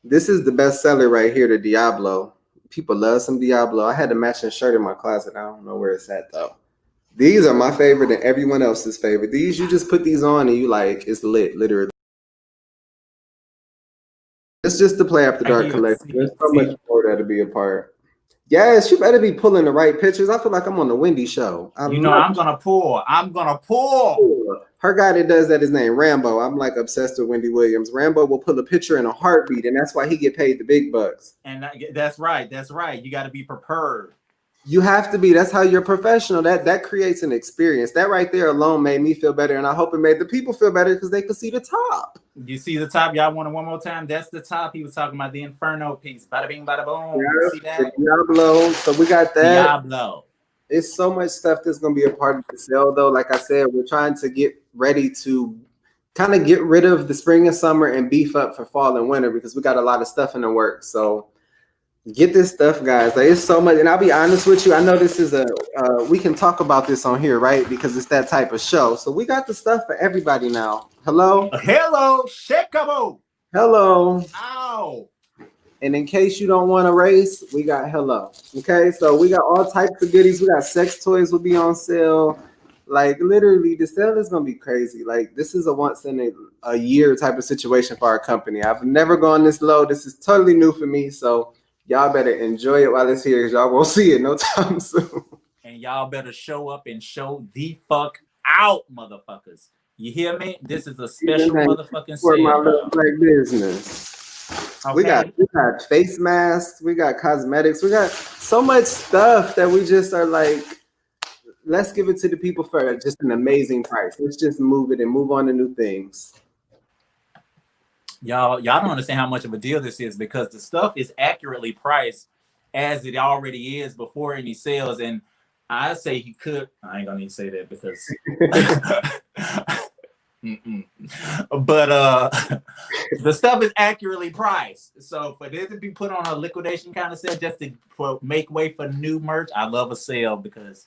This is the best seller right here, the Diablo. People love some Diablo. I had a matching shirt in my closet. I don't know where it's at though. These are my favorite and everyone else's favorite. These, you just put these on and you like, it's lit, literally. It's just the Play After Dark collection. There's so much more that to be a part. Yes, you better be pulling the right pictures. I feel like I'm on the Wendy show. I'm gonna pull. Her guy that does that is named Rambo. I'm like obsessed with Wendy Williams. Rambo will pull a picture in a heartbeat, and that's why he get paid the big bucks. And that's right. You got to be prepared. You have to be. That's how you're professional. That creates an experience. That right there alone made me feel better, and I hope it made the people feel better because they could see the top. You see the top? Y'all want it one more time? That's the top. He was talking about the Inferno piece. Bada bing, bada boom. Yeah, see that? Diablo. So we got that. Diablo. It's so much stuff that's going to be a part of the sale, though. Like I said, we're trying to get ready to kind of get rid of the spring and summer and beef up for fall and winter because we got a lot of stuff in the works. So get this stuff, guys. Like, it's so much. And I'll be honest with you. I know this is we can talk about this on here, right? Because it's that type of show. So we got the stuff for everybody now. Hello? Hello, Shekabo. Hello. Ow. And in case you don't want to race, we got hello. Okay, so we got all types of goodies. We got sex toys will be on sale. Like literally, the sale is gonna be crazy. Like this is a once in a year type of situation for our company. I've never gone this low. This is totally new for me. So y'all better enjoy it while it's here, because y'all won't see it no time soon. And y'all better show up and show the fuck out, motherfuckers. You hear me? This is a special motherfucking for sale. my little black business. Okay. We got face masks, we got cosmetics, we got so much stuff that we just are like, let's give it to the people for just an amazing price. Let's just move it and move on to new things. Y'all don't understand how much of a deal this is, because the stuff is accurately priced as it already is before any sales. And I say he could. I ain't gonna even say that because. But the stuff is accurately priced. So for this to be put on a liquidation kind of sale just to make way for new merch, I love a sale because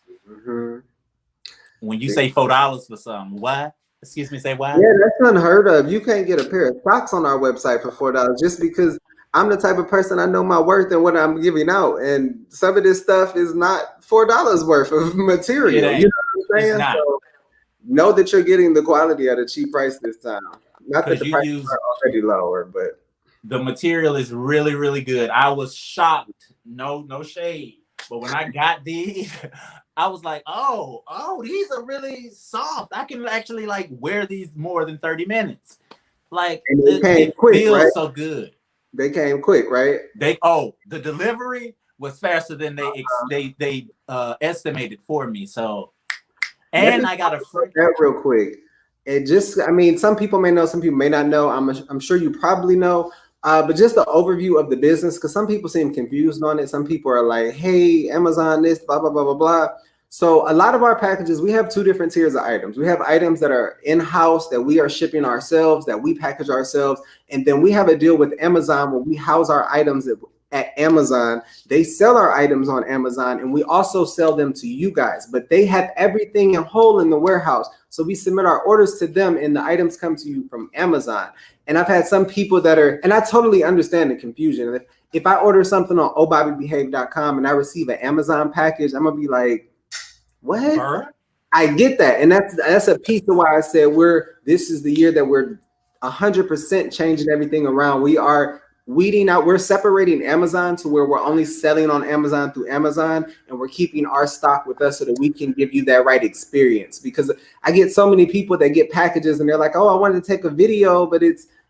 when you say $4 for something, why? Excuse me, say why? Yeah, that's unheard of. You can't get a pair of socks on our website for $4 just because I'm the type of person I know my worth and what I'm giving out. And some of this stuff is not $4 worth of material. You know what I'm saying? So know that you're getting the quality at a cheap price this time. Not that the prices are already lower, but the material is really, really good. I was shocked. No shade. But when I got these, I was like, oh, these are really soft. I can actually like wear these more than 30 minutes. Like it feels so good. They came quick, right? The delivery was faster than they estimated for me. So, and I got that real quick. It just, I mean, some people may know, some people may not know. I'm sure you probably know. But just the overview of the business, because some people seem confused on it. Some people are like, hey, Amazon this, blah, blah, blah, blah, blah. So a lot of our packages, we have two different tiers of items. We have items that are in-house that we are shipping ourselves, that we package ourselves. And then we have a deal with Amazon where we house our items at Amazon. They sell our items on Amazon and we also sell them to you guys, but they have everything in whole in the warehouse. So we submit our orders to them and the items come to you from Amazon. And I've had some people that are, and I totally understand the confusion. If I order something on ohbobbybehave.com and I receive an Amazon package, I'm gonna be like, what? I get that. And that's a piece of why I said this is the year that we're 100% changing everything around. We are weeding out, we're separating Amazon to where we're only selling on Amazon through Amazon, and we're keeping our stock with us so that we can give you that right experience. Because I get so many people that get packages and they're like, oh, I wanted to take a video, but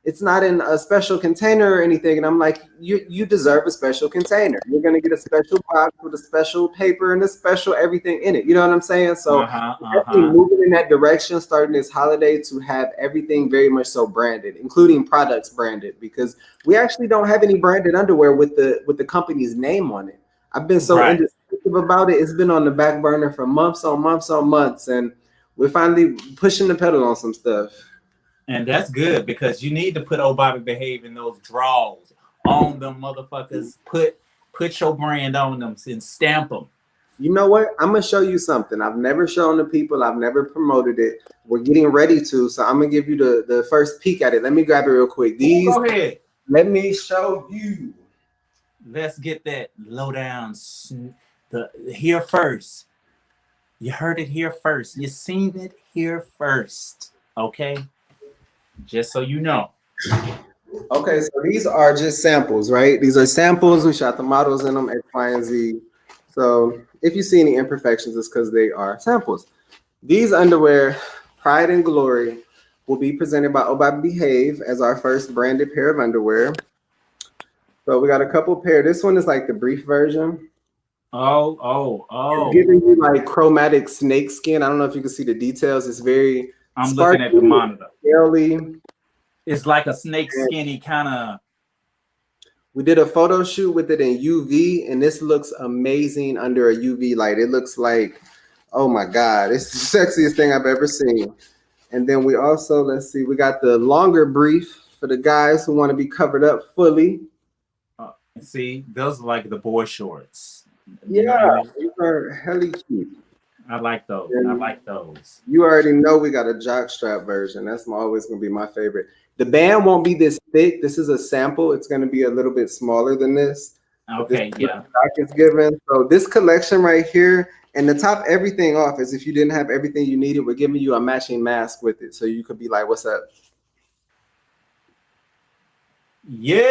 it's not in a special container or anything. And I'm like, you deserve a special container. You're going to get a special box with a special paper and a special everything in it. You know what I'm saying? So definitely moving in that direction, starting this holiday to have everything very much so branded, including products branded, because we actually don't have any branded underwear with the company's name on it. I've been so indecisive about it. It's been on the back burner for months on months on months. And we're finally pushing the pedal on some stuff. And that's good because you need to put Oh Bobby Behave in those draws on them motherfuckers. Put your brand on them and stamp them. You know what? I'm going to show you something. I've never shown the people. I've never promoted it. We're getting ready to. So I'm going to give you the first peek at it. Let me grab it real quick. Go ahead. Let me show you. Let's get that lowdown. Here first. You heard it here first. You seen it here first. Okay? Just so you know. Okay, so these are just samples, right? These are samples. We shot the models in them, X, Y, and Z. So if you see any imperfections, it's because they are samples. These underwear, Pride and Glory, will be presented by Oh Bobby Behave as our first branded pair of underwear. So we got a couple pair. This one is like the brief version. Oh. It's giving you like chromatic snake skin. I don't know if you can see the details. It's very I'm looking at the monitor. Scaly. It's like a snake skinny kind of. We did a photo shoot with it in UV, and this looks amazing under a UV light. It looks like, oh my God, it's the sexiest thing I've ever seen. And then we also, let's see, we got the longer brief for the guys who want to be covered up fully. See, those are like the boy shorts. Yeah, these are hella cute. I like those. You already know we got a jock strap version. That's always going to be my favorite. The band won't be this thick. This is a sample. It's going to be a little bit smaller than this. Okay, yeah. It's given. So this collection right here, and to top everything off is if you didn't have everything you needed, we're giving you a matching mask with it. So you could be like, what's up? Yay!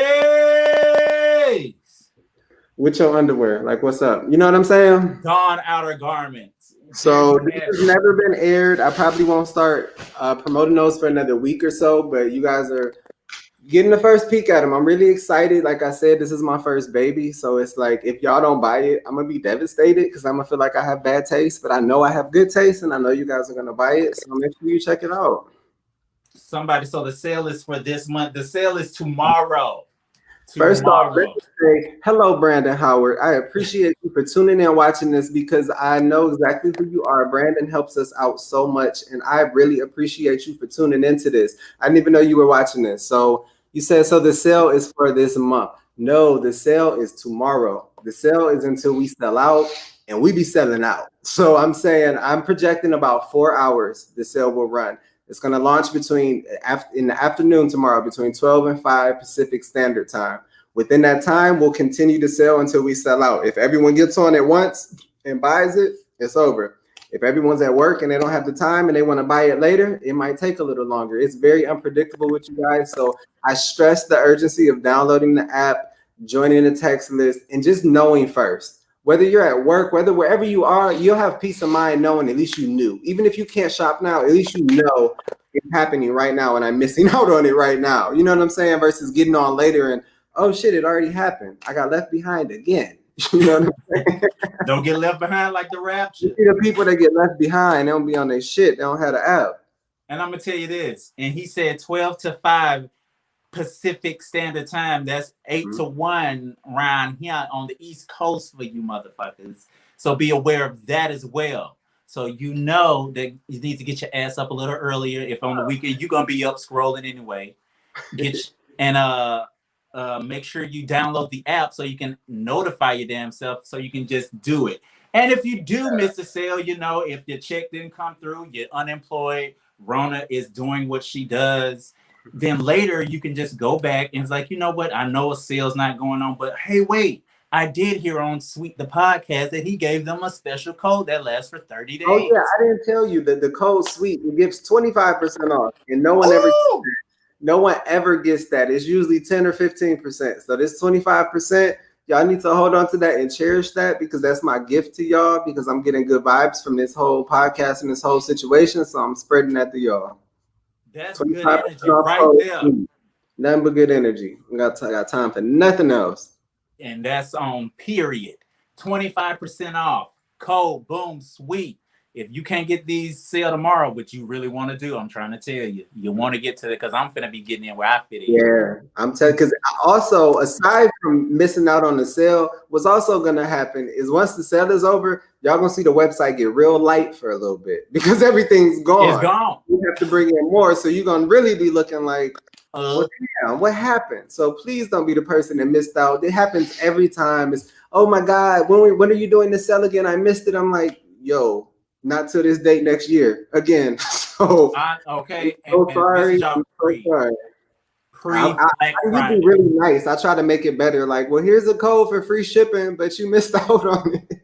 With your underwear. Like, what's up? You know what I'm saying? Dawn outer garments. So this has never been aired. I probably won't start promoting those for another week or so, but you guys are getting the first peek at them. I'm really excited. Like I said, this is my first baby. So it's like, if y'all don't buy it, I'm going to be devastated because I'm going to feel like I have bad taste, but I know I have good taste and I know you guys are going to buy it. So make sure you check it out. So the sale is for this month. The sale is tomorrow. First off, let's tomorrow. just say hello, Brandon Howard. I appreciate you for tuning in and watching this because I know exactly who you are. Brandon helps us out so much, and I really appreciate you for tuning into this. I didn't even know you were watching this. So you said, so the sale is for this month. No, the sale is tomorrow. The sale is until we sell out, and we be selling out. So I'm saying I'm projecting about 4 hours the sale will run. It's going to launch in the afternoon tomorrow between 12 and 5 Pacific Standard Time. Within that time, we'll continue to sell until we sell out. If everyone gets on at once and buys it, it's over. If everyone's at work and they don't have the time and they want to buy it later, it might take a little longer. It's very unpredictable with you guys. So I stress the urgency of downloading the app, joining the text list, and just knowing first. Whether you're at work, whether wherever you are, you'll have peace of mind knowing at least you knew. Even if you can't shop now, at least you know it's happening right now and I'm missing out on it right now. You know what I'm saying? Versus getting on later and, oh shit, it already happened. I got left behind again. You know what I'm saying? Don't get left behind like the rapture. You see the people that get left behind, they don't be on their shit. They don't have the app. And I'm going to tell you this. And he said 12 to 5 Pacific Standard Time. That's 8 to 1 around here on the East Coast for you motherfuckers. So be aware of that as well. So you know that you need to get your ass up a little earlier. If on the weekend you're gonna be up scrolling anyway. Make sure you download the app so you can notify your damn self so you can just do it. And if you do miss a sale, you know, if your check didn't come through, you're unemployed, Rona is doing what she does, then later you can just go back and it's like, you know what? I know a sale's not going on, but hey, wait, I did hear on Sweet the Podcast that he gave them a special code that lasts for 30 days. Oh yeah, I didn't tell you that the code Sweet, it gives 25% off, and no one ever gets that. It's usually 10 or 15%. So this 25%, y'all need to hold on to that and cherish that because that's my gift to y'all because I'm getting good vibes from this whole podcast and this whole situation. So I'm spreading that to y'all. That's good energy right there. Nothing but good energy. I got time for nothing else. And that's on period. 25% off. Code boom sweet. If you can't get these sale tomorrow, which you really want to do, I'm trying to tell you, you want to get to it because I'm finna be getting in where I fit in. Yeah, I'm telling because also aside from missing out on the sale, what's also gonna happen is once the sale is over, y'all gonna see the website get real light for a little bit because everything's gone. It's gone. You have to bring in more, so you're gonna really be looking like, well, damn, what happened? So please don't be the person that missed out. It happens every time. It's oh my god, when are you doing the sale again? I missed it. I'm like, yo. Not till this date next year again. So okay. I'm so sorry. I'm so sorry. I usually really nice. I try to make it better. Like, well, here's a code for free shipping, but you missed out on it.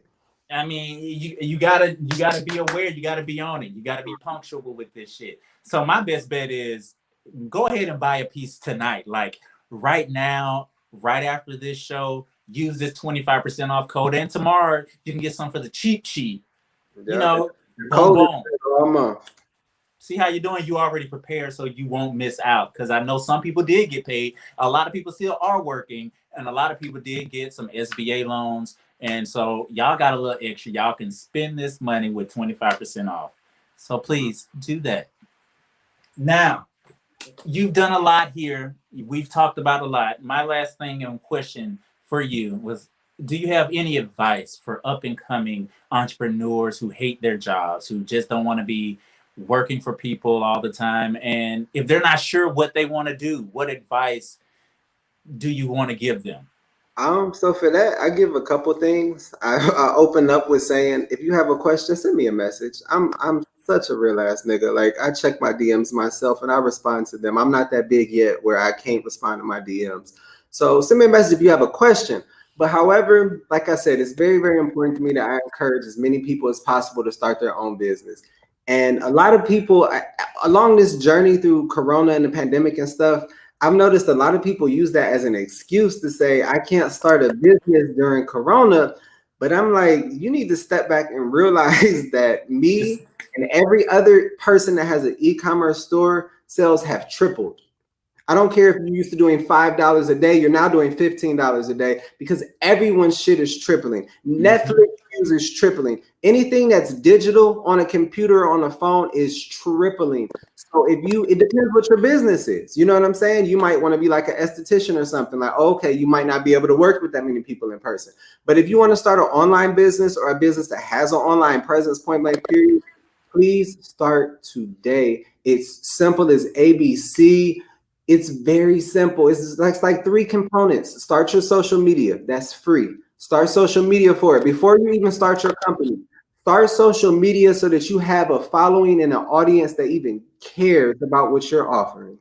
I mean, you gotta be aware. You gotta be on it. You gotta be punctual with this shit. So my best bet is go ahead and buy a piece tonight. Like right now, right after this show, use this 25% off code, and tomorrow you can get some for the cheap. Yeah, you know, boom. See how you're doing. You already prepared, so you won't miss out. Because I know some people did get paid. A lot of people still are working, and a lot of people did get some SBA loans. And so y'all got a little extra. Y'all can spend this money with 25% off. So please do that. Now, you've done a lot here. We've talked about a lot. My last thing and question for you was, do you have any advice for up and coming entrepreneurs who hate their jobs, who just don't want to be working for people all the time? And if they're not sure what they want to do, what advice do you want to give them? So for that, I give a couple things. I open up with saying, if you have a question, send me a message. I'm such a real ass nigga. Like I check my DMs myself and I respond to them. I'm not that big yet where I can't respond to my DMs. So send me a message if you have a question. But however, like I said, it's very, very important to me that I encourage as many people as possible to start their own business. And a lot of people along this journey through Corona and the pandemic and stuff, I've noticed a lot of people use that as an excuse to say, I can't start a business during Corona. But I'm like, you need to step back and realize that me and every other person that has an e-commerce store, sales have tripled. I don't care if you're used to doing $5 a day, you're now doing $15 a day because everyone's shit is tripling. Netflix use is tripling. Anything that's digital on a computer or on a phone is tripling. So it depends what your business is. You know what I'm saying? You might want to be like an esthetician or something. Like, okay, you might not be able to work with that many people in person. But if you want to start an online business or a business that has an online presence, point blank period, please start today. It's simple as ABC. It's very simple. It's like three components. Start your social media. That's free. Start social media for it. Before you even start your company, start social media so that you have a following and an audience that even cares about what you're offering.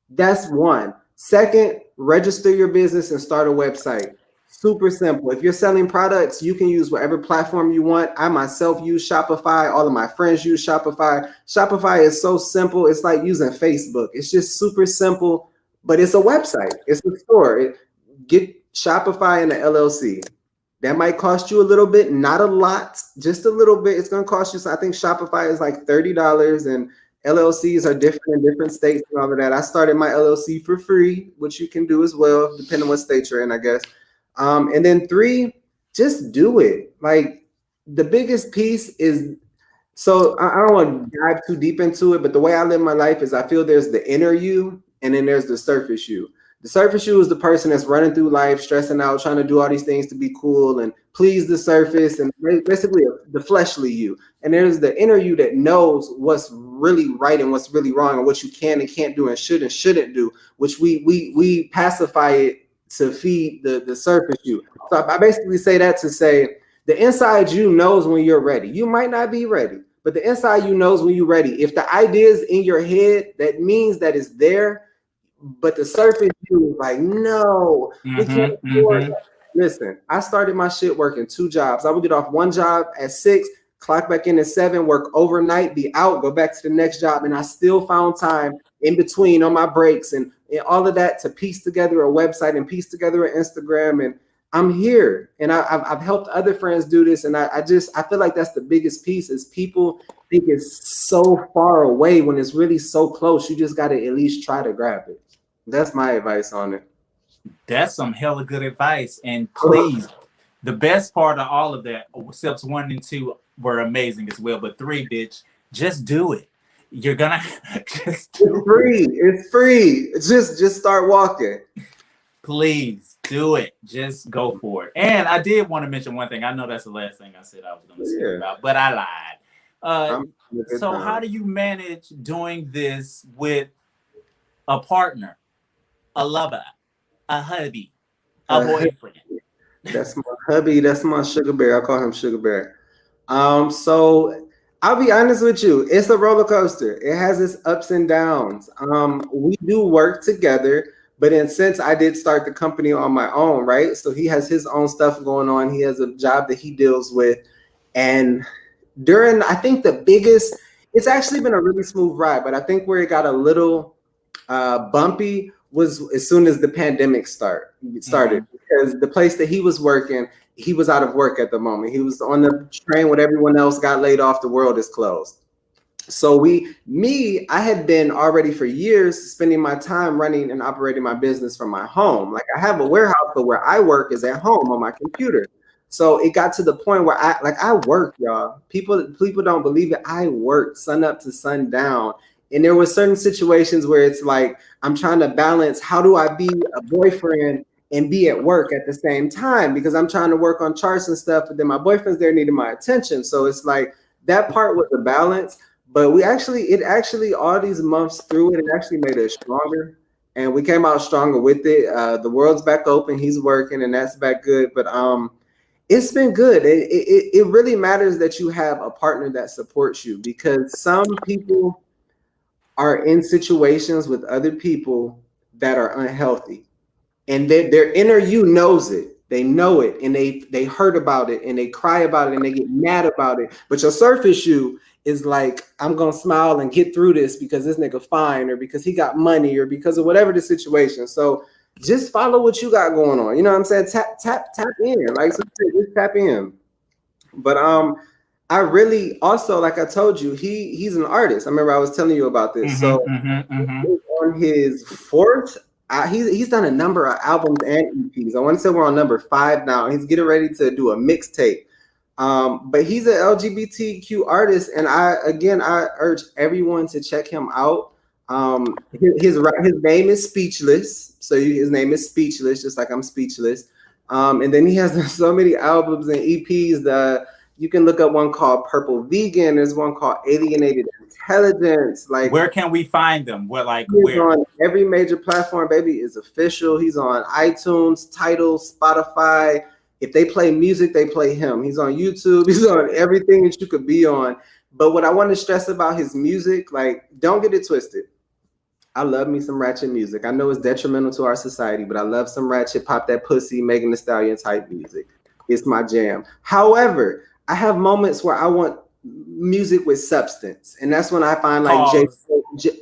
That's one. Second, register your business and start a website. Super simple. If you're selling products, you can use whatever platform you want. I myself use Shopify. All of my friends use Shopify. Shopify is so simple. It's like using Facebook. It's just super simple, but it's a website. It's a store. Get Shopify and the LLC. That might cost you a little bit, not a lot, just a little bit. It's going to cost you. So I think Shopify is like $30 and LLCs are different in different states and all of that. I started my LLC for free, which you can do as well, depending on what state you're in, I guess. And then three, just do it. Like the biggest piece is, so I don't want to dive too deep into it, but the way I live my life is I feel there's the inner you and then there's the surface you. The surface you is the person that's running through life, stressing out, trying to do all these things to be cool and please the surface, and basically the fleshly you. And there's the inner you that knows what's really right and what's really wrong and what you can and can't do and should and shouldn't do, which we pacify it to feed the surface you. So I basically say that to say the inside you knows when you're ready. You might not be ready, but the inside you knows when you're ready. If the idea is in your head, that means that it's there. But the surface you is like, no, we can't afford that. Listen, I started my shit working 2 jobs. I would get off one job at 6, clock back in at 7, work overnight, be out, go back to the next job. And I still found time in between on my breaks and all of that to piece together a website and piece together an Instagram. And I'm here. And I've helped other friends do this. And I feel like that's the biggest piece is people think it's so far away when it's really so close. You just got to at least try to grab it. That's my advice on it. That's some hella good advice. And please, the best part of all of that, steps 1 and 2 were amazing as well. But 3, bitch, just do it. You're gonna just do it's free. It's free. It's just start walking. Please do it. Just go for it. And I did want to mention one thing. I know that's the last thing I said I was gonna say about, but I lied. So how do you manage doing this with a partner, a lover, a hubby, a boyfriend? That's my hubby. That's my sugar bear. I call him Sugar Bear. So I'll be honest with you. It's a roller coaster. It has its ups and downs. We do work together, but since I did start the company on my own, right? So he has his own stuff going on. He has a job that he deals with, and I think it's actually been a really smooth ride, but I think where it got a little bumpy was as soon as the pandemic started because the place that he was working, he was out of work at the moment. He was on the train when everyone else got laid off. The world is closed. So I had been already for years spending my time running and operating my business from my home. Like I have a warehouse, but where I work is at home on my computer. So it got to the point where I work, y'all. People don't believe it. I work sun up to sun down. And there were certain situations where it's like, I'm trying to balance, how do I be a boyfriend and be at work at the same time? Because I'm trying to work on charts and stuff, but then my boyfriend's there needing my attention. So it's like, that part was a balance. But it actually, all these months through it actually made us stronger. And we came out stronger with it. The world's back open. He's working and that's back good. But it's been good. It really matters that you have a partner that supports you, because some people are in situations with other people that are unhealthy, and their inner you knows it. They know it, and they hurt about it, and they cry about it, and they get mad about it. But your surface you is like, I'm gonna smile and get through this because this nigga fine, or because he got money, or because of whatever the situation. So just follow what you got going on. You know what I'm saying? Tap in. Like just tap in. But I really also, like I told you, he's an artist. I remember I was telling you about this. So on his fourth, he's done a number of albums and EPs. I want to say we're on number 5 now. He's getting ready to do a mixtape. But he's an LGBTQ artist, and I urge everyone to check him out. His name is Speechless, so his name is Speechless, just like I'm speechless. And then he has so many albums and EPs that you can look up one called Purple Vegan. There's one called Alienated Intelligence. Like, where can we find them? Where on every major platform, baby, is official. He's on iTunes, Tidal, Spotify. If they play music, they play him. He's on YouTube. He's on everything that you could be on. But what I want to stress about his music, like, don't get it twisted. I love me some ratchet music. I know it's detrimental to our society, but I love some ratchet, pop that pussy, Megan Thee Stallion type music. It's my jam. However, I have moments where I want music with substance, and that's when I find like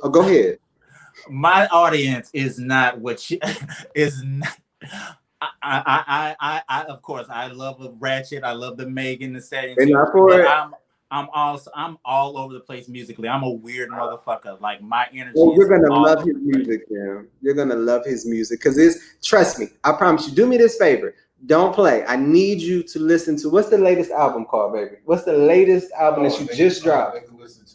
go ahead. My audience is not what you is not. I of course I love a ratchet. I love the Megan Thee Stallion. I'm all over the place musically. I'm a weird motherfucker. Like, my energy. Well, you're gonna love his music, man. You're gonna love his music because trust me, I promise you. Do me this favor. Don't play. I need you to listen to what's the latest album called, baby? What's the latest album that you just dropped? They can listen to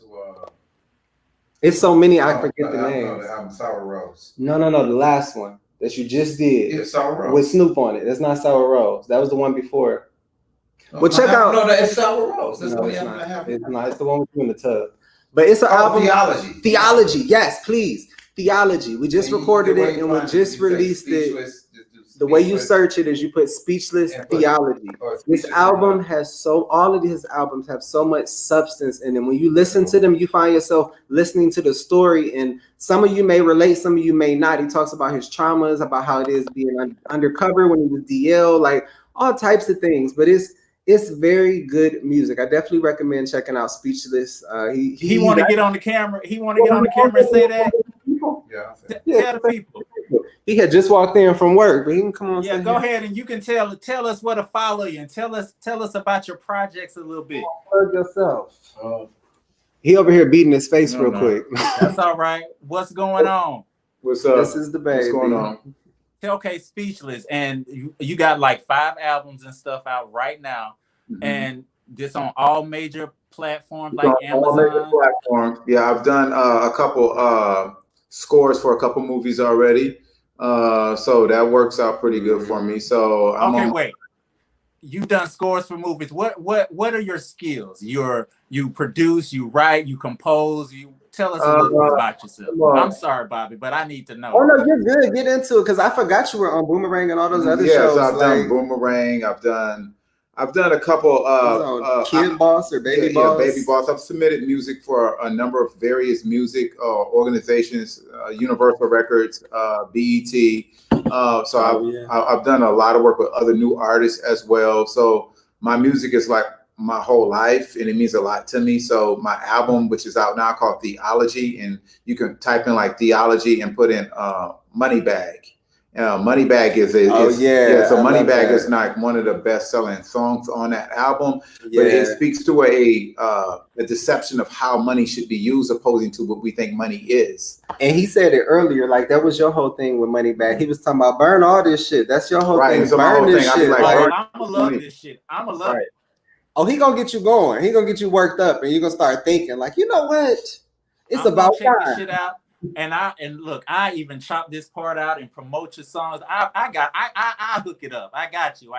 it's so many I forget the names. The album Sour Rose. No, the last one that you just did. Yeah, Sour Rose. With Snoop on it. That's not Sour Rose. That was the one before. Well, check out. No, it's Sour Rose. That's it's not. It's not. It's the one with you in the tub. But it's an album. Theology. Yes, please. Theology. We just recorded it and we just released it. The way you search it is you put Speechless Theology. This album has all of his albums have so much substance in them. When you listen to them, you find yourself listening to the story, and some of you may relate, some of you may not. He talks about his traumas, about how it is being undercover when he was DL, like all types of things. But it's very good music. I definitely recommend checking out Speechless. He want to get on the camera. He want to get on the camera and say that. Yeah. Tell the people. He had just walked in from work, but he can come on. Yeah, go ahead and you can tell us where to follow you and tell us about your projects a little bit. Plug yourself. He over here beating his face real quick. That's all right. What's going on? What's up? This is the baby. What's going on? Okay, Speechless, and you got like 5 albums and stuff out right now, and this on all major platforms like Amazon. All major platforms. Yeah, I've done a couple scores for a couple movies already, so that works out pretty good for me. So wait, you've done scores for movies. What are your skills? You produce, you write, you compose, you. Tell us a little bit about yourself. I'm sorry, Bobby, but I need to know. Oh no, you're good. Get into it because I forgot you were on Boomerang and all those other shows. Yeah, so I've done Boomerang. I've done a couple. Kid Boss or Baby Boss. Yeah, Baby Boss. I've submitted music for a number of various music organizations, Universal Records, BET. I've done a lot of work with other new artists as well. So my music is like my whole life, and it means a lot to me. So my album, which is out now, called Theology, and you can type in like Theology and put in Moneybag. Moneybag is so Moneybag is like one of the best selling songs on that album. But it speaks to a deception of how money should be used, opposing to what we think money is. And he said it earlier, like that was your whole thing with Moneybag. He was talking about burn all this shit. That's your whole thing. So burn this shit. I'm gonna love this shit. I'm gonna love it. Oh, he gonna get you going. He gonna get you worked up, and you're gonna start thinking, like, you know what? It's about check this shit out. And look, I even chop this part out and promote your songs. I hook it up. I got you,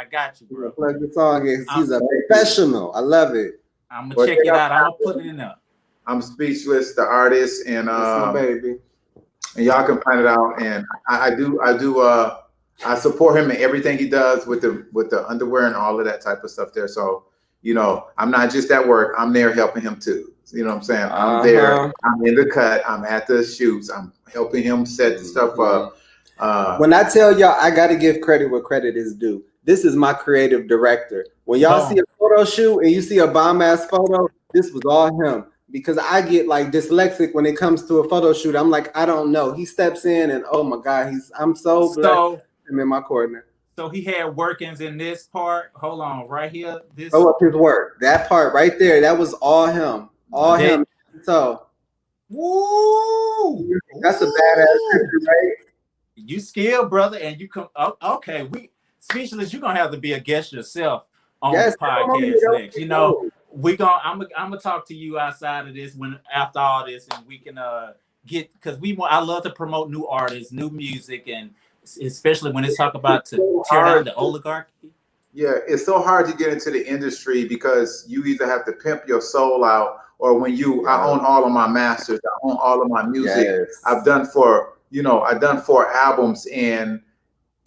bro. Plug the song in. He's a professional. I love it. I'm gonna check it out. I'm gonna put it in up. I'm Speechless, the artist, and my baby. And y'all can find it out. And I support him in everything he does with the underwear and all of that type of stuff there. So, you know, I'm not just at work. I'm there helping him too. You know what I'm saying? I'm there. I'm in the cut. I'm at the shoots. I'm helping him set the stuff up. When I tell y'all, I got to give credit where credit is due. This is my creative director. When y'all see a photo shoot and you see a bomb ass photo, this was all him. Because I get like dyslexic when it comes to a photo shoot. I'm like, I don't know. He steps in and oh my God, I'm so glad I'm in my corner. So he had workings in this part. Hold on, right here. This. Throw up his work. That part right there. That was all him. All him. So. Woo! That's a badass picture, right? You skilled, brother, and you come. Oh, okay, we speechless. You're gonna have to be a guest yourself on the podcast next. You know, I'm gonna talk to you outside of this after all this, and we can get, because I love to promote new artists, new music, and especially when it's talk about to tear down the oligarchy. Yeah, it's so hard to get into the industry because you either have to pimp your soul out, or when I own all of my masters, I own all of my music. Yes. I've done 4 albums, and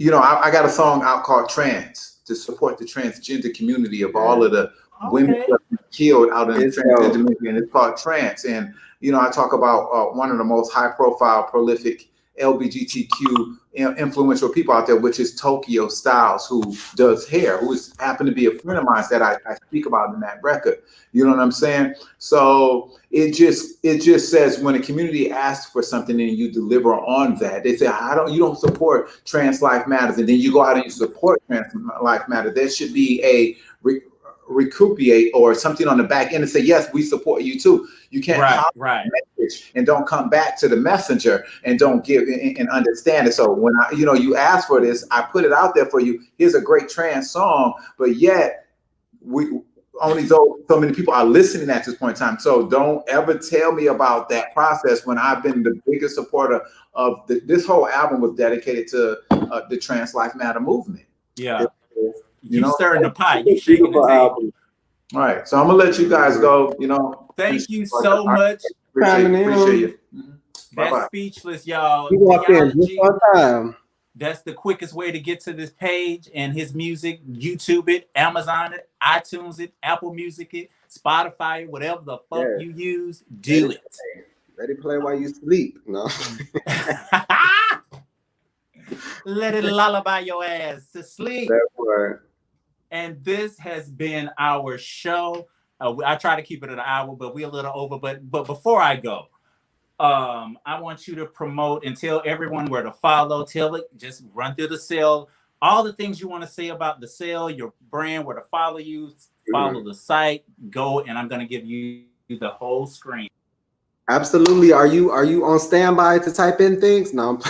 I got a song out called Trans to support the transgender community of all of the women that have been killed out in the transgender community, and it's called Trans. And I talk about one of the most high profile, prolific LGBTQ influential people out there, which is Tokyo Styles, who does hair, who is happened to be a friend of mine that I speak about in that record. You know what I'm saying? So it just says, when a community asks for something and you deliver on that, they say, you don't support Trans Life Matters, and then you go out and you support Trans Life Matters. There should be a recuperate or something on the back end and say, yes, we support you too. You can't message and don't come back to the messenger and don't give and understand it. So when you ask for this, I put it out there for you. Here's a great trans song, but yet only so many people are listening at this point in time. So don't ever tell me about that process when I've been the biggest supporter of this whole album was dedicated to the Trans Life Matter movement. Yeah. You stirring the pot. You shaking the table. All right. So I'm going to let you guys go. Thank you so much. Appreciate you. That's speechless, y'all. That's the quickest way to get to this page and his music. YouTube it, Amazon it, iTunes it, Apple Music it, Spotify it, whatever the fuck you use, do it. Ready to play while you sleep. No. Let it lullaby your ass to sleep. That's right. And this has been our show. I try to keep it an hour, but we're a little over. But before I go, I want you to promote and tell everyone where to follow. Just run through the sale. All the things you want to say about the sale, your brand, where to follow you, follow the site, go, and I'm going to give you the whole screen. Absolutely. Are you on standby to type in things? No.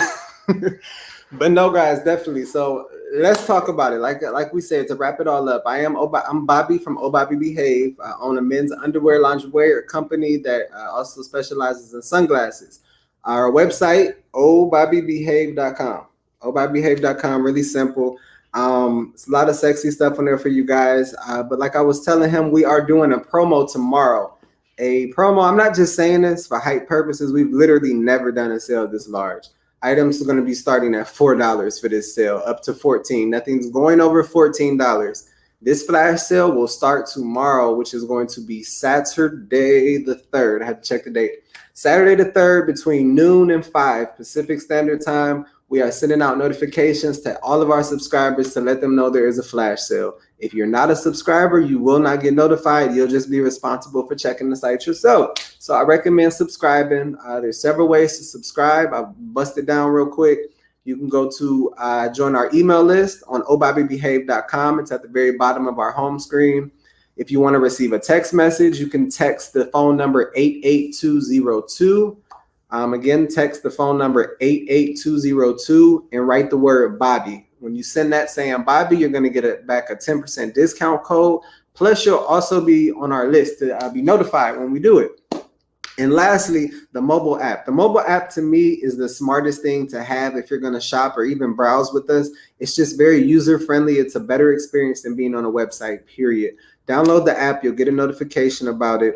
But no, guys, definitely. So let's talk about it. Like we said, to wrap it all up, I'm Bobby from Oh Bobby Behave. I own a men's underwear lingerie company that also specializes in sunglasses. Our website, ohbobbybehave.com. ohbobbybehave.com, really simple. It's a lot of sexy stuff on there for you guys. But like I was telling him, we are doing a promo tomorrow. A promo, I'm not just saying this for hype purposes. We've literally never done a sale this large. Items are going to be starting at $4 for this sale, up to $14. Nothing's going over $14. This flash sale will start tomorrow, which is going to be Saturday the 3rd. I have to check the date. Saturday the 3rd between noon and 5 Pacific Standard Time. We are sending out notifications to all of our subscribers to let them know there is a flash sale. If you're not a subscriber, you will not get notified. You'll just be responsible for checking the site yourself. So I recommend subscribing. There's several ways to subscribe. I'll bust it down real quick. You can go to join our email list on ohbobbybehave.com. It's at the very bottom of our home screen. If you want to receive a text message, you can text the phone number 88202. Again, text the phone number 88202 and write the word Bobby. When you send that saying Bobby, you're going to get back a 10% discount code. Plus, you'll also be on our list to be notified when we do it. And lastly, the mobile app. The mobile app to me is the smartest thing to have if you're going to shop or even browse with us. It's just very user-friendly. It's a better experience than being on a website, period. Download the app. You'll get a notification about it.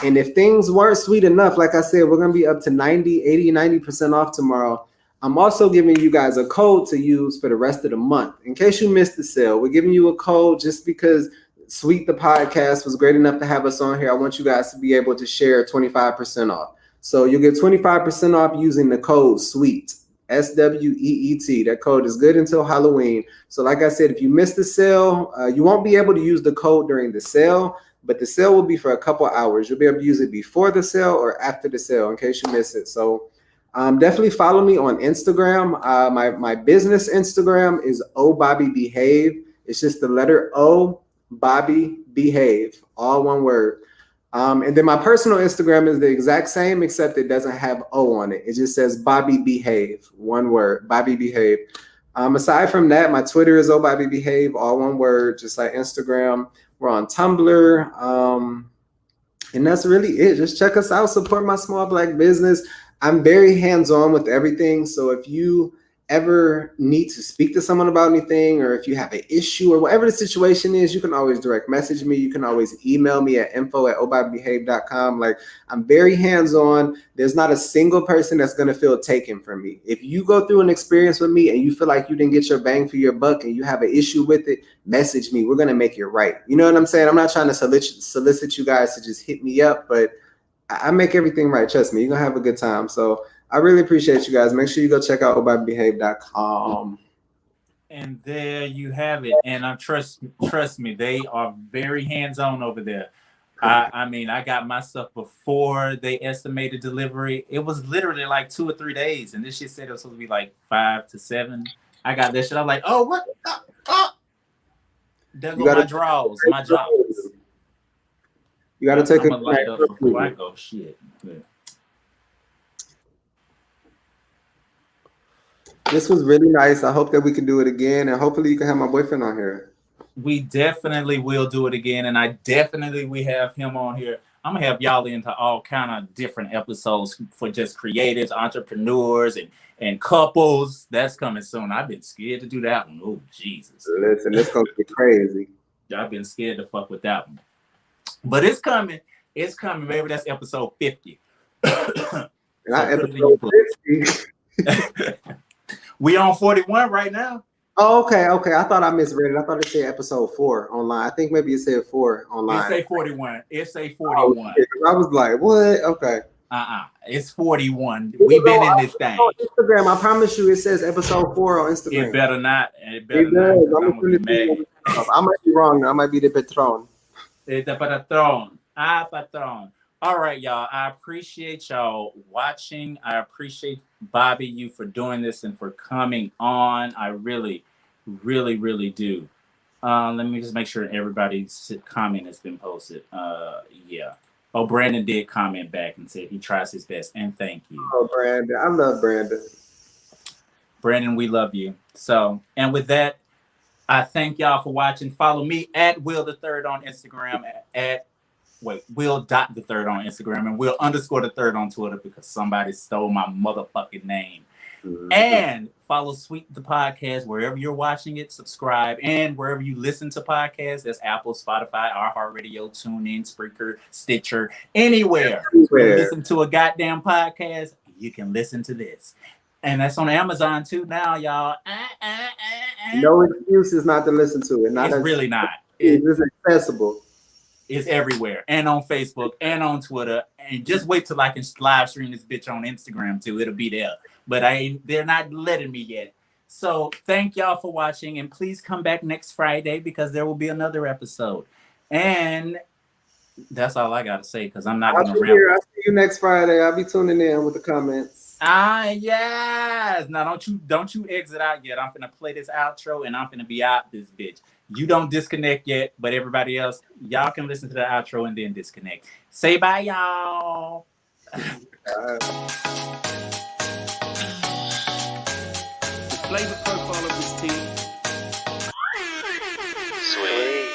And if things weren't sweet enough, like I said, we're going to be up to 90% off tomorrow. I'm also giving you guys a code to use for the rest of the month. In case you missed the sale, we're giving you a code just because Sweet the Podcast was great enough to have us on here. I want you guys to be able to share 25% off. So you'll get 25% off using the code SWEET, SWEET. That code is good until Halloween. So like I said, if you missed the sale, you won't be able to use the code during the sale, but the sale will be for a couple hours. You'll be able to use it before the sale or after the sale in case you miss it. So Definitely follow me on Instagram. My business Instagram is O Bobby Behave. It's just the letter O, Bobby Behave, all one word. And then my personal Instagram is the exact same, except it doesn't have O on it. It just says Bobby Behave, one word, Bobby Behave. Aside from that, my Twitter is O Bobby Behave, all one word, just like Instagram. We're on Tumblr. And that's really it. Just check us out, support my small Black business. I'm very hands-on with everything. So if you ever need to speak to someone about anything, or if you have an issue or whatever the situation is, you can always direct message me. You can always email me at info@obobbybehave.com. Like, I'm very hands-on. There's not a single person that's going to feel taken from me. If you go through an experience with me and you feel like you didn't get your bang for your buck and you have an issue with it, message me. We're going to make it right. You know what I'm saying? I'm not trying to solicit you guys to just hit me up, but I make everything right. Trust me, you're going to have a good time. So I really appreciate you guys. Make sure you go check out obobbybehave.com. And there you have it. And trust me, they are very hands-on over there. I mean, I got my stuff before they estimated delivery. It was literally like 2 or 3 days, and this shit said it was supposed to be like 5 to 7. I got that shit. I'm like, oh, what? There go my drawers, my jobs. You got to take a light up before I go. Shit. Yeah. This was really nice. I hope that we can do it again, and hopefully you can have my boyfriend on here. We definitely will do it again, and I definitely we have him on here. I'm gonna have y'all into all kind of different episodes for just creatives, entrepreneurs, and couples. That's coming soon. I've been scared to do that one. Oh Jesus! Listen, it's gonna be crazy. I've been scared to fuck with that one, but it's coming. It's coming. Maybe that's episode 50. Not episode 50. We on 41 right now. Oh, okay. I thought I misread it. I thought it said episode 4 online. I think maybe it said 4 online. It say 41. It say 41. I was like, what? Okay. It's 41. We've been in this thing. On Instagram, I promise you, it says episode 4 on Instagram. It better not. It better not. I'm gonna be mad. I might be wrong. I might be the patron. The patron. Patron. All right, y'all. I appreciate y'all watching. I appreciate Bobby, you for doing this and for coming on. I really, really, really do. Let me just make sure everybody's comment has been posted. Yeah. Oh, Brandon did comment back and said he tries his best, and thank you. Oh, Brandon. I love Brandon. Brandon, we love you. So, and with that, I thank y'all for watching. Follow me at Will3rd on Instagram, Will.3rd on Instagram, and Will_3rd on Twitter because somebody stole my motherfucking name. Mm-hmm. And follow Sweet the Podcast wherever you're watching it. Subscribe, and wherever you listen to podcasts, that's Apple, Spotify, iHeartRadio, TuneIn, Spreaker, Stitcher, anywhere. You listen to a goddamn podcast, you can listen to this. And that's on Amazon too now, y'all. No excuses not to listen to it. It's really not. It's accessible. It's everywhere, and on Facebook, and on Twitter, and just wait till I can live stream this bitch on Instagram too. It'll be there, but they're not letting me yet. So thank y'all for watching, and please come back next Friday because there will be another episode. And that's all I gotta say because I'm not gonna ramble. I'll see you next Friday. I'll be tuning in with the comments. Yes. Now don't you exit out yet. I'm gonna play this outro, and I'm gonna be out this bitch. You don't disconnect yet, but everybody else, y'all can listen to the outro and then disconnect. Say bye, y'all. The flavor profile of this team. Sweet.